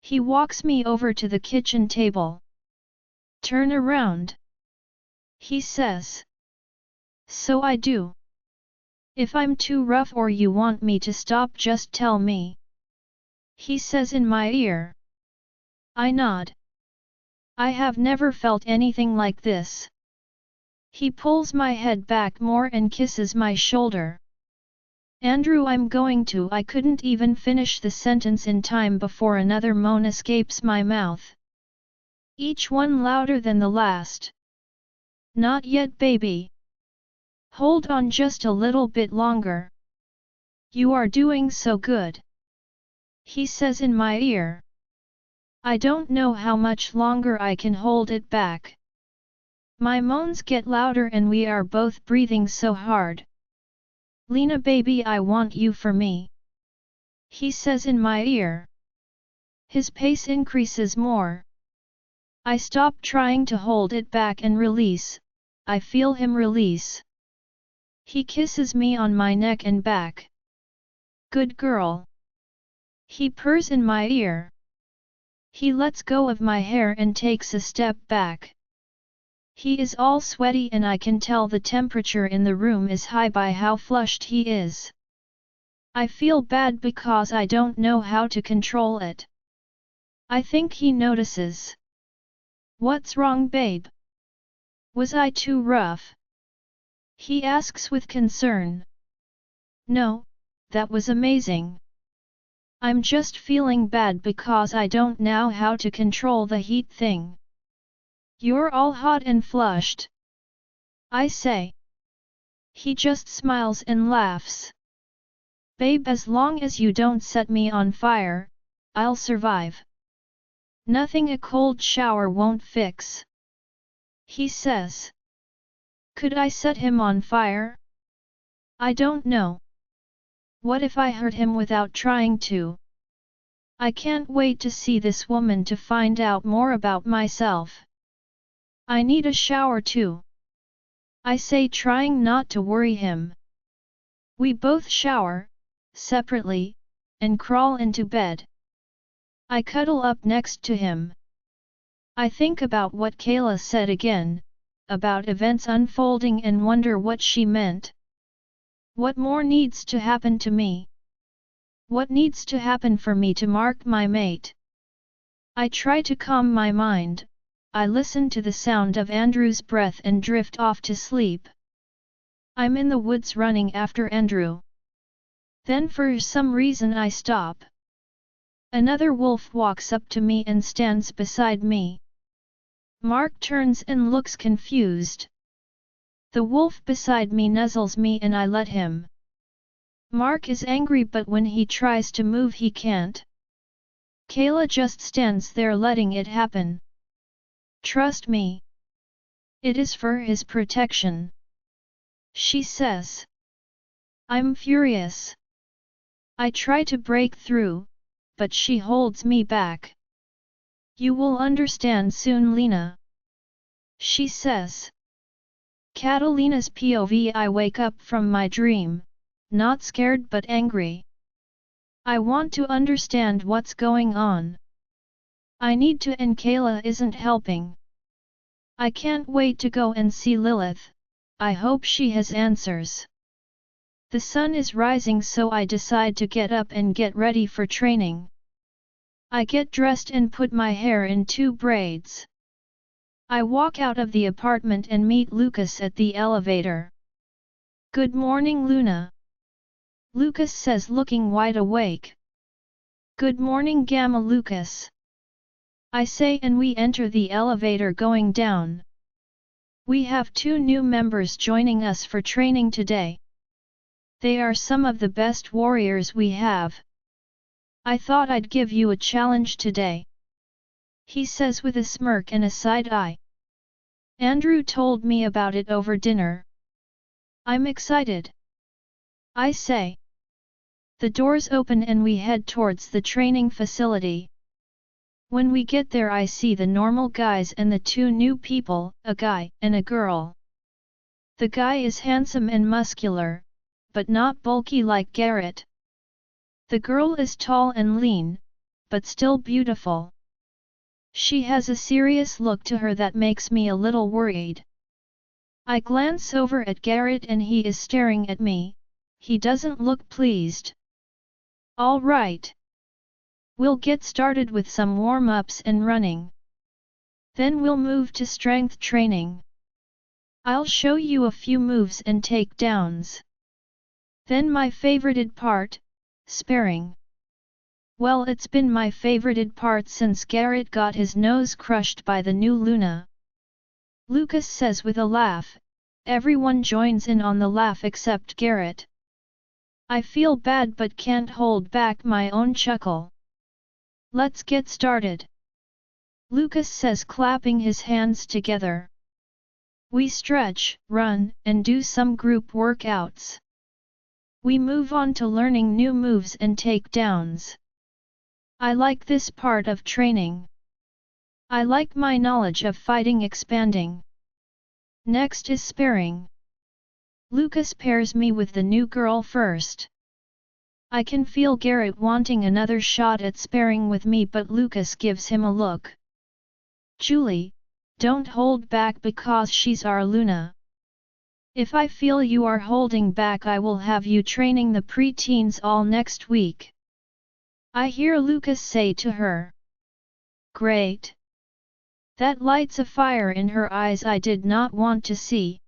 He walks me over to the kitchen table. Turn around. He says. So I do. If I'm too rough or you want me to stop, just tell me. He says in my ear. I nod. I have never felt anything like this. He pulls my head back more and kisses my shoulder. Andrew, I'm going to. I couldn't even finish the sentence in time before another moan escapes my mouth. Each one louder than the last. Not yet, baby. Hold on just a little bit longer. You are doing so good. He says in my ear. I don't know how much longer I can hold it back. My moans get louder and we are both breathing so hard. Lena, baby, I want you for me. He says in my ear. His pace increases more. I stop trying to hold it back and release. I feel him release. He kisses me on my neck and back. Good girl. He purrs in my ear. He lets go of my hair and takes a step back. He is all sweaty and I can tell the temperature in the room is high by how flushed he is. I feel bad because I don't know how to control it. I think he notices. What's wrong, babe? Was I too rough? He asks with concern. No, that was amazing. I'm just feeling bad because I don't know how to control the heat thing. You're all hot and flushed. I say. He just smiles and laughs. Babe, as long as you don't set me on fire, I'll survive. Nothing a cold shower won't fix. He says. Could I set him on fire? I don't know. What if I hurt him without trying to? I can't wait to see this woman to find out more about myself. I need a shower too. I say, trying not to worry him. We both shower, separately, and crawl into bed. I cuddle up next to him. I think about what Kayla said again, about events unfolding and wonder what she meant. What more needs to happen to me? What needs to happen for me to mark my mate? I try to calm my mind. I listen to the sound of Andrew's breath and drift off to sleep. I'm in the woods running after Andrew. Then for some reason I stop. Another wolf walks up to me and stands beside me. Mark turns and looks confused. The wolf beside me nuzzles me and I let him. Mark is angry, but when he tries to move he can't. Kayla just stands there letting it happen. Trust me. It is for his protection. She says. I'm furious. I try to break through, but she holds me back. You will understand soon, Lena. She says. Catalina's POV. I wake up from my dream, not scared but angry. I want to understand what's going on. I need to, and Kayla isn't helping. I can't wait to go and see Lilith. I hope she has answers. The sun is rising, so I decide to get up and get ready for training. I get dressed and put my hair in 2 braids. I walk out of the apartment and meet Lucas at the elevator. Good morning, Luna. Lucas says, looking wide awake. Good morning, Gamma, Lucas. I say, and we enter the elevator going down. We have 2 new members joining us for training today. They are some of the best warriors we have. I thought I'd give you a challenge today. He says with a smirk and a side eye. Andrew told me about it over dinner. I'm excited. I say. The doors open and we head towards the training facility. When we get there I see the normal guys and the 2 new people, a guy and a girl. The guy is handsome and muscular, but not bulky like Garrett. The girl is tall and lean, but still beautiful. She has a serious look to her that makes me a little worried. I glance over at Garrett and he is staring at me. He doesn't look pleased. All right. We'll get started with some warm-ups and running. Then we'll move to strength training. I'll show you a few moves and takedowns. Then my favorited part, sparring. Well, it's been my favorited part since Garrett got his nose crushed by the new Luna. Lucas says with a laugh. Everyone joins in on the laugh except Garrett. I feel bad but can't hold back my own chuckle. Let's get started. Lucas says, clapping his hands together. We stretch, run, and do some group workouts. We move on to learning new moves and takedowns. I like this part of training. I like my knowledge of fighting expanding. Next is sparring. Lucas pairs me with the new girl first. I can feel Garrett wanting another shot at sparring with me, but Lucas gives him a look. Julie, don't hold back because she's our Luna. If I feel you are holding back, I will have you training the pre-teens all next week. I hear Lucas say to her. Great. That lights a fire in her eyes I did not want to see.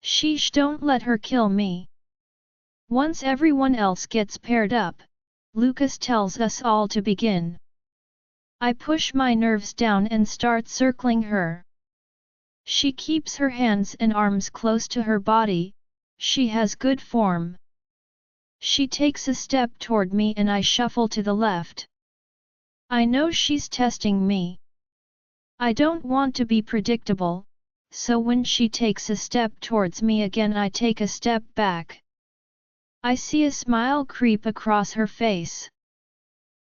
Sheesh, don't let her kill me. Once everyone else gets paired up, Lucas tells us all to begin. I push my nerves down and start circling her. She keeps her hands and arms close to her body. She has good form. She takes a step toward me and I shuffle to the left. I know she's testing me. I don't want to be predictable, so when she takes a step towards me again, I take a step back. I see a smile creep across her face.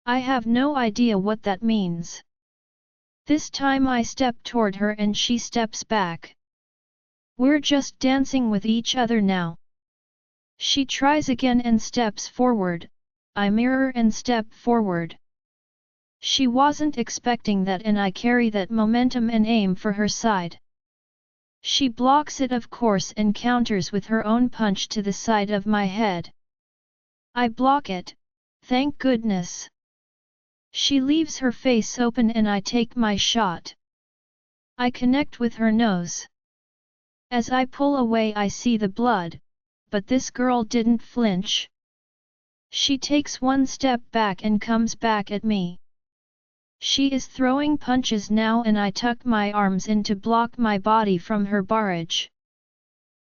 I have no idea what that means. This time I step toward her and she steps back. We're just dancing with each other now. She tries again and steps forward. I mirror and step forward. She wasn't expecting that and I carry that momentum and aim for her side. She blocks it of course and counters with her own punch to the side of my head. I block it, thank goodness. She leaves her face open and I take my shot. I connect with her nose. As I pull away I see the blood, but this girl didn't flinch. She takes one step back and comes back at me. She is throwing punches now and I tuck my arms in to block my body from her barrage.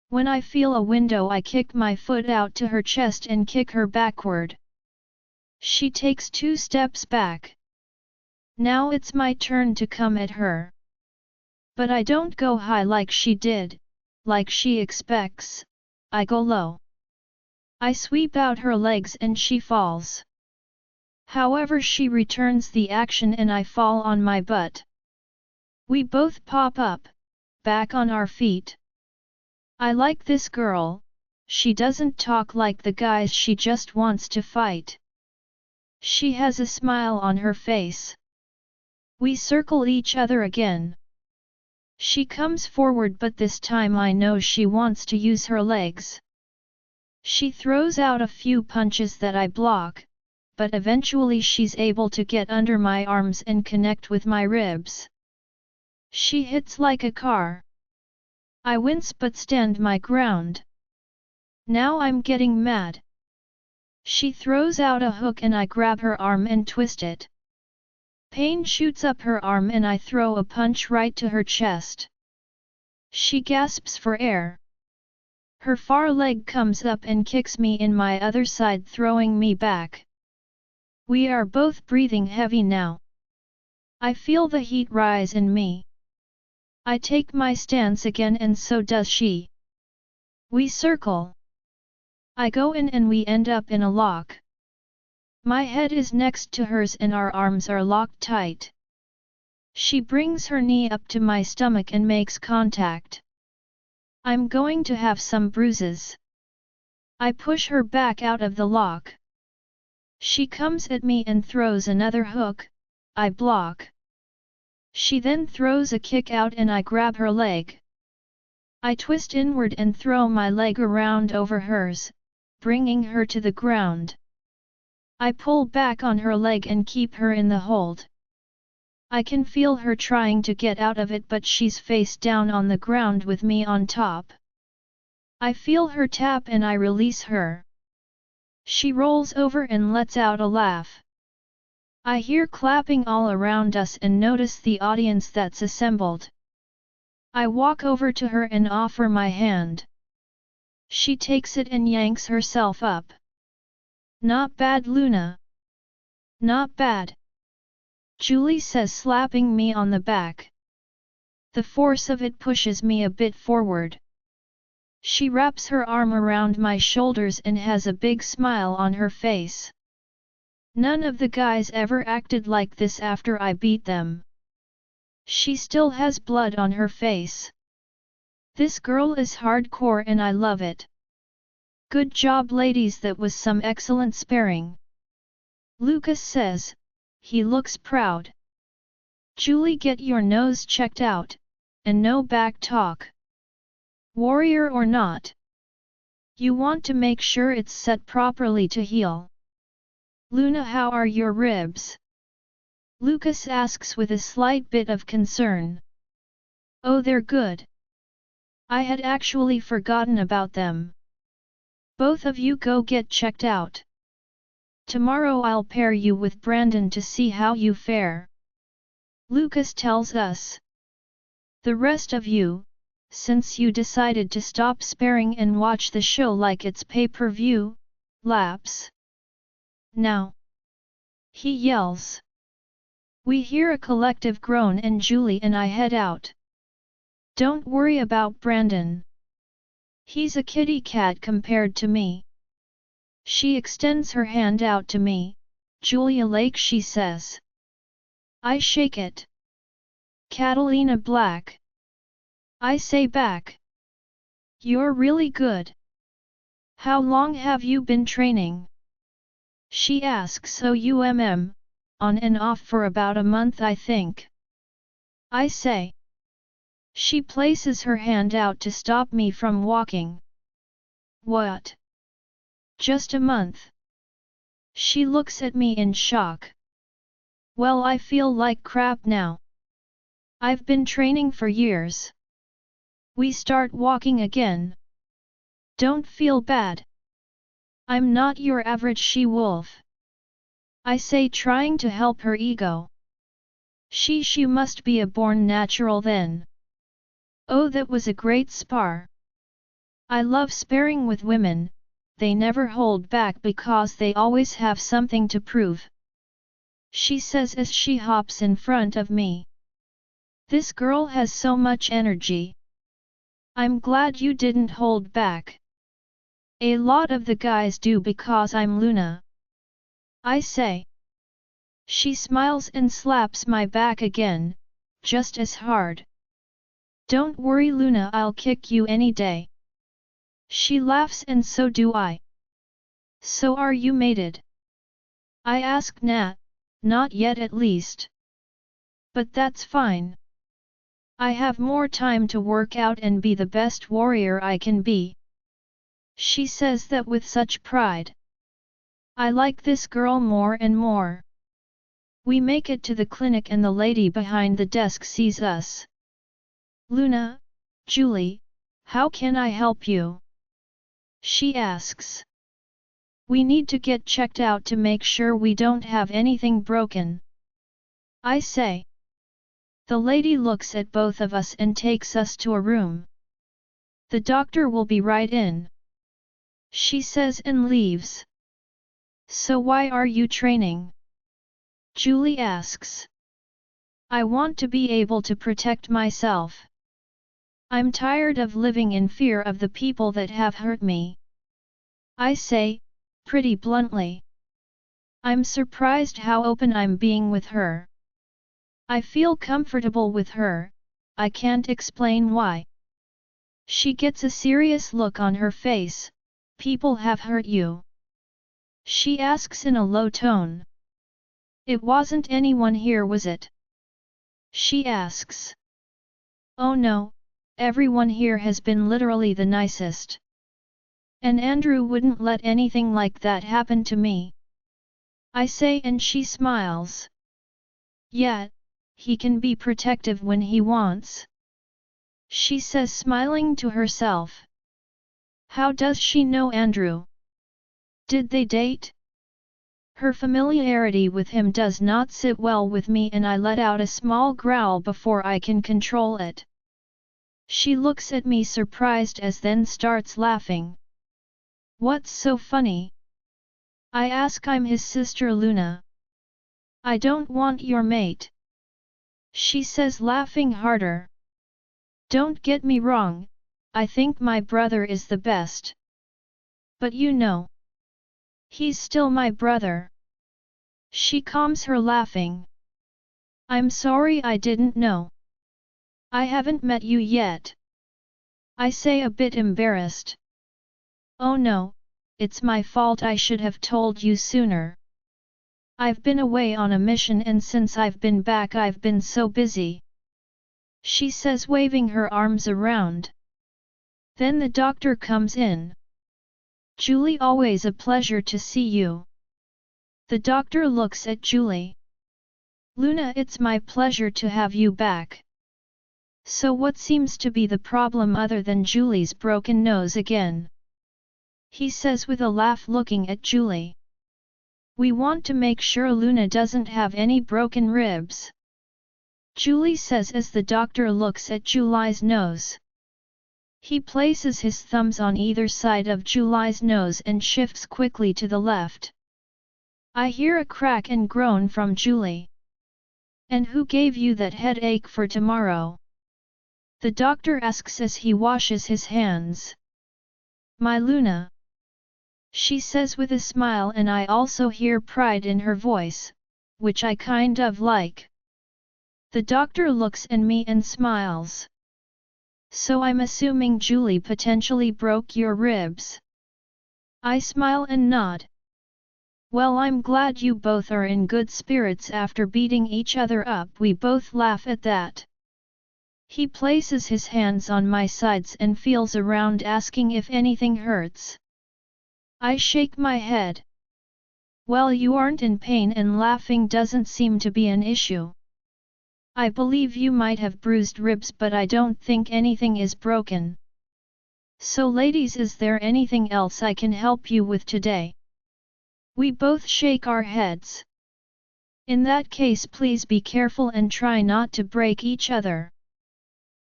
When I feel a window I kick my foot out to her chest and kick her backward. She takes 2 steps back. Now it's my turn to come at her. But I don't go high like she did, like she expects, I go low. I sweep out her legs and she falls. However, she returns the action and I fall on my butt. We both pop up, back on our feet. I like this girl, she doesn't talk like the guys, she just wants to fight. She has a smile on her face. We circle each other again. She comes forward but this time I know she wants to use her legs. She throws out a few punches that I block, but eventually she's able to get under my arms and connect with my ribs. She hits like a car. I wince but stand my ground. Now I'm getting mad. She throws out a hook and I grab her arm and twist it. Pain shoots up her arm and I throw a punch right to her chest. She gasps for air. Her far leg comes up and kicks me in my other side, throwing me back. We are both breathing heavy now. I feel the heat rise in me. I take my stance again and so does she. We circle. I go in and we end up in a lock. My head is next to hers and our arms are locked tight. She brings her knee up to my stomach and makes contact. I'm going to have some bruises. I push her back out of the lock. She comes at me and throws another hook, I block. She then throws a kick out and I grab her leg. I twist inward and throw my leg around over hers, bringing her to the ground. I pull back on her leg and keep her in the hold. I can feel her trying to get out of it, but she's face down on the ground with me on top. I feel her tap and I release her. She rolls over and lets out a laugh. I hear clapping all around us and notice the audience that's assembled. I walk over to her and offer my hand. She takes it and yanks herself up. "Not bad, Luna. Not bad," Julie says, slapping me on the back. The force of it pushes me a bit forward. She wraps her arm around my shoulders and has a big smile on her face. None of the guys ever acted like this after I beat them. She still has blood on her face. This girl is hardcore and I love it. Good job, ladies, that was some excellent sparring. Lucas says, he looks proud. Julie, get your nose checked out, and no back talk. Warrior or not, you want to make sure it's set properly to heal. Luna, how are your ribs? Lucas asks with a slight bit of concern. Oh, they're good. I had actually forgotten about them. Both of you go get checked out. Tomorrow I'll pair you with Brandon to see how you fare. Lucas tells us. The rest of you, since you decided to stop sparring and watch the show like it's pay-per-view, laps. Now, he yells. We hear a collective groan and Julie and I head out. Don't worry about Brandon. He's a kitty cat compared to me. She extends her hand out to me. Julia Lake, she says. I shake it. Catalina Black. I say back. You're really good. How long have you been training? She asks. On and off for about a month, I think. I say. She places her hand out to stop me from walking. What? Just a month? She looks at me in shock. Well, I feel like crap now. I've been training for years. We start walking again. Don't feel bad. I'm not your average she-wolf. I say, trying to help her ego. She must be a born natural then. Oh, that was a great spar. I love sparring with women, they never hold back because they always have something to prove. She says as she hops in front of me. This girl has so much energy. I'm glad you didn't hold back. A lot of the guys do because I'm Luna. I say. She smiles and slaps my back again, just as hard. Don't worry, Luna, I'll kick you any day. She laughs and so do I. So are you mated? I ask. Not yet at least. But that's fine. I have more time to work out and be the best warrior I can be. She says that with such pride. I like this girl more and more. We make it to the clinic and the lady behind the desk sees us. Luna, Julie, how can I help you? She asks. We need to get checked out to make sure we don't have anything broken. I say. The lady looks at both of us and takes us to a room. The doctor will be right in. She says and leaves. So why are you training? Julie asks. I want to be able to protect myself. I'm tired of living in fear of the people that have hurt me. I say, pretty bluntly. I'm surprised how open I'm being with her. I feel comfortable with her, I can't explain why. She gets a serious look on her face. People have hurt you? She asks in a low tone. It wasn't anyone here, was it? She asks. Oh no, Everyone here has been literally the nicest. And Andrew wouldn't let anything like that happen to me. I say, and she smiles. Yeah, he can be protective when he wants. She says, smiling to herself. How does she know Andrew? Did they date? Her familiarity with him does not sit well with me, and I let out a small growl before I can control it. She looks at me surprised as then starts laughing. What's so funny? I ask. I'm his sister Luna. I don't want your mate. She says, laughing harder. Don't get me wrong, I think my brother is the best. But you know, he's still my brother. She calms her laughing. I'm sorry, I didn't know. I haven't met you yet. I say, a bit embarrassed. Oh no, it's my fault, I should have told you sooner. I've been away on a mission, and since I've been back I've been so busy. She says, waving her arms around. Then the doctor comes in. Julie, always a pleasure to see you. The doctor looks at Julie. Luna, it's my pleasure to have you back. So what seems to be the problem other than Julie's broken nose again? He says with a laugh, looking at Julie. We want to make sure Luna doesn't have any broken ribs. Julie says as the doctor looks at Julie's nose. He places his thumbs on either side of Julie's nose and shifts quickly to the left. I hear a crack and groan from Julie. And who gave you that headache for tomorrow? The doctor asks as he washes his hands. My Luna. She says with a smile, and I also hear pride in her voice, which I kind of like. The doctor looks at me and smiles. So I'm assuming Julie potentially broke your ribs? I smile and nod. Well, I'm glad you both are in good spirits after beating each other up. We both laugh at that. He places his hands on my sides and feels around, asking if anything hurts. I shake my head. Well, you aren't in pain, and laughing doesn't seem to be an issue. I believe you might have bruised ribs, but I don't think anything is broken. So ladies, is there anything else I can help you with today? We both shake our heads. In that case, please be careful and try not to break each other.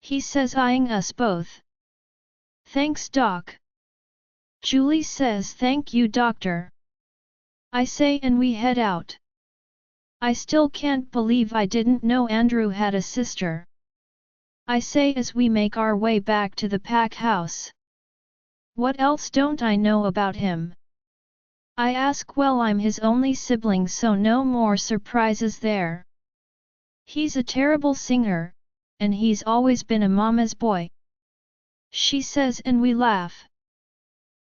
He says, eyeing us both. Thanks, Doc. Julie says, thank you, Doctor. I say, and we head out. I still can't believe I didn't know Andrew had a sister. I say as we make our way back to the pack house. What else don't I know about him? I ask. Well, I'm his only sibling, so no more surprises there. He's a terrible singer, and he's always been a mama's boy. She says, and we laugh.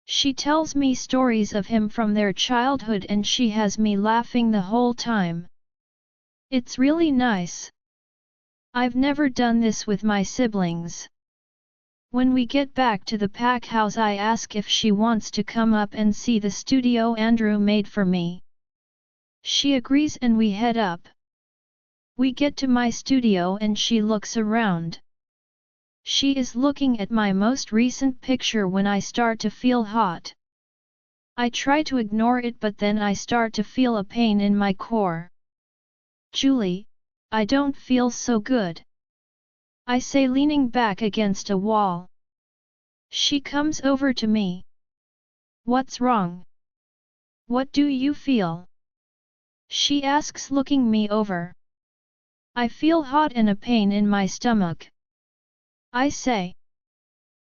She tells me stories of him from their childhood, and she has me laughing the whole time. It's really nice. I've never done this with my siblings. When we get back to the pack house, I ask if she wants to come up and see the studio Andrew made for me. She agrees, and we head up. We get to my studio and she looks around. She is looking at my most recent picture when I start to feel hot. I try to ignore it, but then I start to feel a pain in my core. Julie, I don't feel so good. I say, leaning back against a wall. She comes over to me. What's wrong? What do you feel? She asks, looking me over. I feel hot and a pain in my stomach. I say.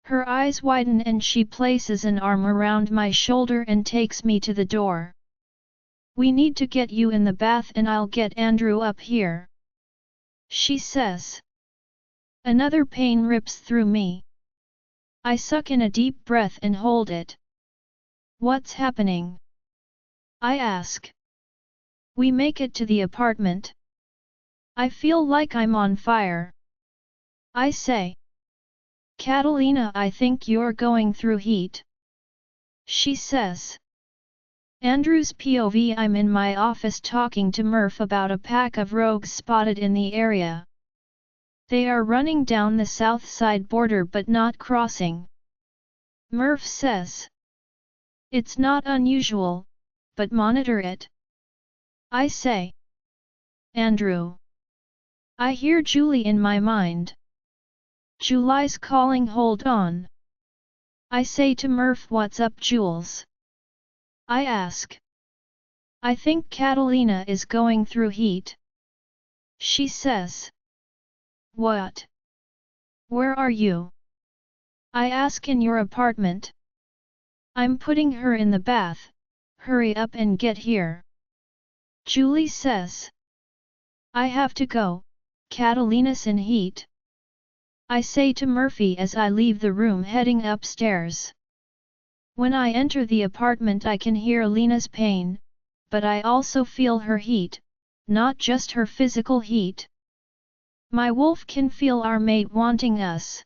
Her eyes widen and she places an arm around my shoulder and takes me to the door. We need to get you in the bath and I'll get Andrew up here. She says. Another pain rips through me. I suck in a deep breath and hold it. What's happening? I ask. We make it to the apartment. I feel like I'm on fire. I say. Catalina, I think you're going through heat. She says. Andrew's POV. I'm in my office talking to Murph about a pack of rogues spotted in the area. They are running down the south side border but not crossing. Murph says. It's not unusual, but monitor it. I say. Andrew. I hear Julie in my mind. Julie's calling, hold on. I say to Murph, what's up, Jules? I ask. I think Catalina is going through heat. She says. What? Where are you? I ask. In your apartment. I'm putting her in the bath, hurry up and get here. Julie says. I have to go, Catalina's in heat. I say to Murphy as I leave the room heading upstairs. When I enter the apartment I can hear Lena's pain, but I also feel her heat, not just her physical heat. My wolf can feel our mate wanting us.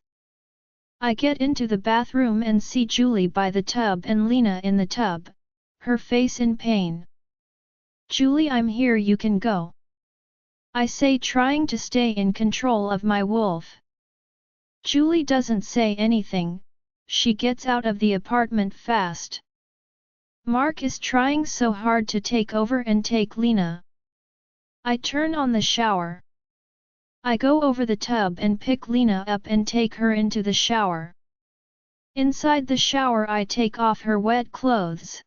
I get into the bathroom and see Julie by the tub and Lena in the tub, her face in pain. Julie, I'm here, you can go. I say, trying to stay in control of my wolf. Julie doesn't say anything, she gets out of the apartment fast. Mark is trying so hard to take over and take Lena. I turn on the shower. I go over the tub and pick Lena up and take her into the shower. Inside the shower I take off her wet clothes.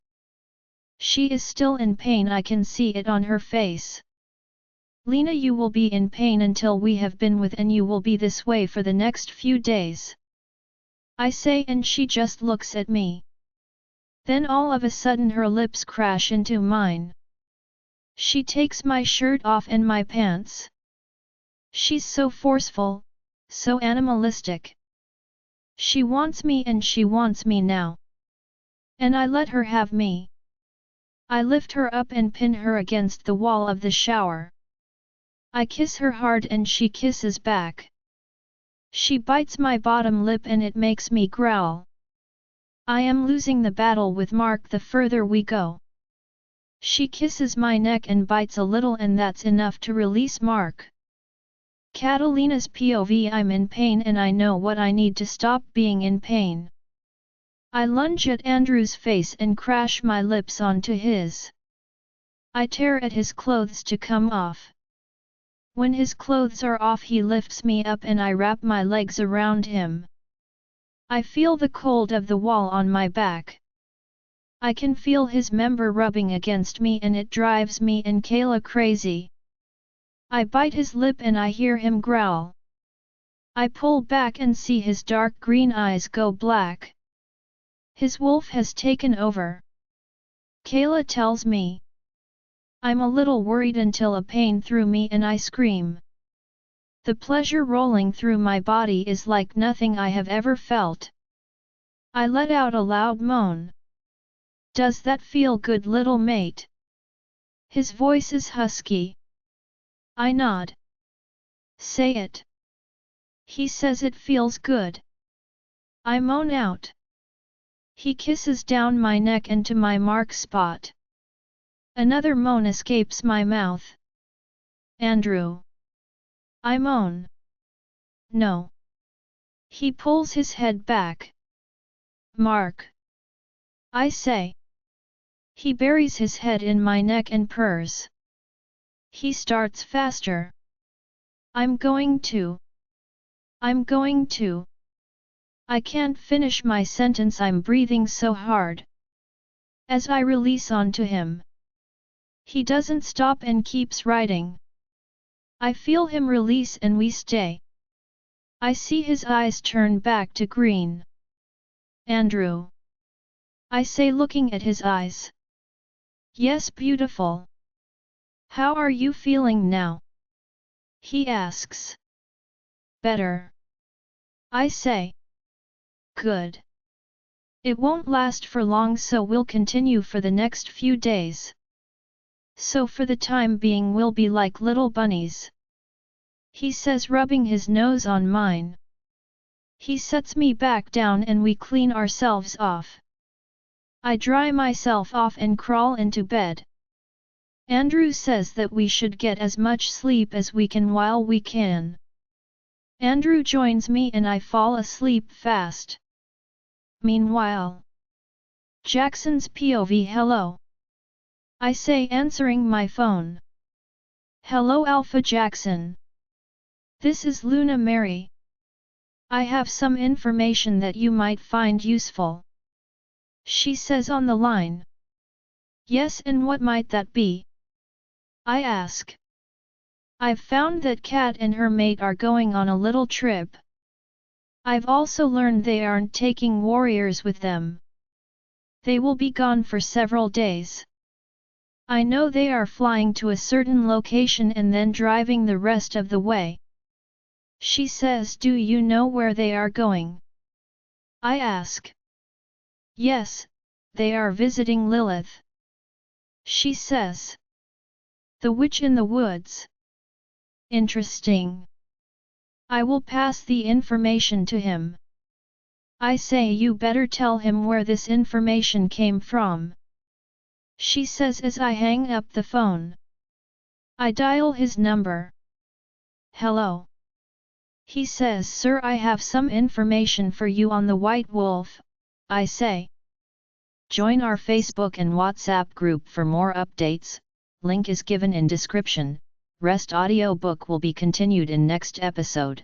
She is still in pain, I can see it on her face. Lena, you will be in pain until we have been with, and you will be this way for the next few days. I say, and she just looks at me. Then all of a sudden her lips crash into mine. She takes my shirt off and my pants. She's so forceful, so animalistic. She wants me and she wants me now. And I let her have me. I lift her up and pin her against the wall of the shower. I kiss her hard and she kisses back. She bites my bottom lip and it makes me growl. I am losing the battle with Mark the further we go. She kisses my neck and bites a little, and that's enough to release Mark. Catalina's POV. I'm in pain and I know what I need to stop being in pain. I lunge at Andrew's face and crash my lips onto his. I tear at his clothes to come off. When his clothes are off he lifts me up and I wrap my legs around him. I feel the cold of the wall on my back. I can feel his member rubbing against me and it drives me and Kayla crazy. I bite his lip and I hear him growl. I pull back and see his dark green eyes go black. His wolf has taken over. Kayla tells me. I'm a little worried until a pain through me and I scream. The pleasure rolling through my body is like nothing I have ever felt. I let out a loud moan. Does that feel good, little mate? His voice is husky. I nod. Say it. He says it feels good. I moan out. He kisses down my neck and to my mark spot. Another moan escapes my mouth. Andrew. I moan. No. He pulls his head back. Mark. I say. He buries his head in my neck and purrs. He starts faster. I'm going to. I can't finish my sentence, I'm breathing so hard. As I release onto him. He doesn't stop and keeps riding. I feel him release and we stay. I see his eyes turn back to green. Andrew. I say, looking at his eyes. Yes, beautiful. How are you feeling now? He asks. Better. I say. Good. It won't last for long, so we'll continue for the next few days. So for the time being we'll be like little bunnies. He says, rubbing his nose on mine. He sets me back down and we clean ourselves off. I dry myself off and crawl into bed. Andrew says that we should get as much sleep as we can while we can. Andrew joins me and I fall asleep fast. Meanwhile, Jackson's POV. Hello, I say, answering my phone. Hello Alpha Jackson. This is Luna Mary. I have some information that you might find useful, she says on the line. Yes, and what might that be? I ask. I've found that Kat and her mate are going on a little trip. I've also learned they aren't taking warriors with them. They will be gone for several days. I know they are flying to a certain location and then driving the rest of the way. She says, do you know where they are going? I ask. Yes, they are visiting Lilith. She says. The witch in the woods. Interesting. I will pass the information to him. I say, you better tell him where this information came from. She says as I hang up the phone. I dial his number. Hello. He says, sir, I have some information for you on the White Wolf. I say. Join our Facebook and WhatsApp group for more updates. Link is given in description. Rest audiobook will be continued in next episode.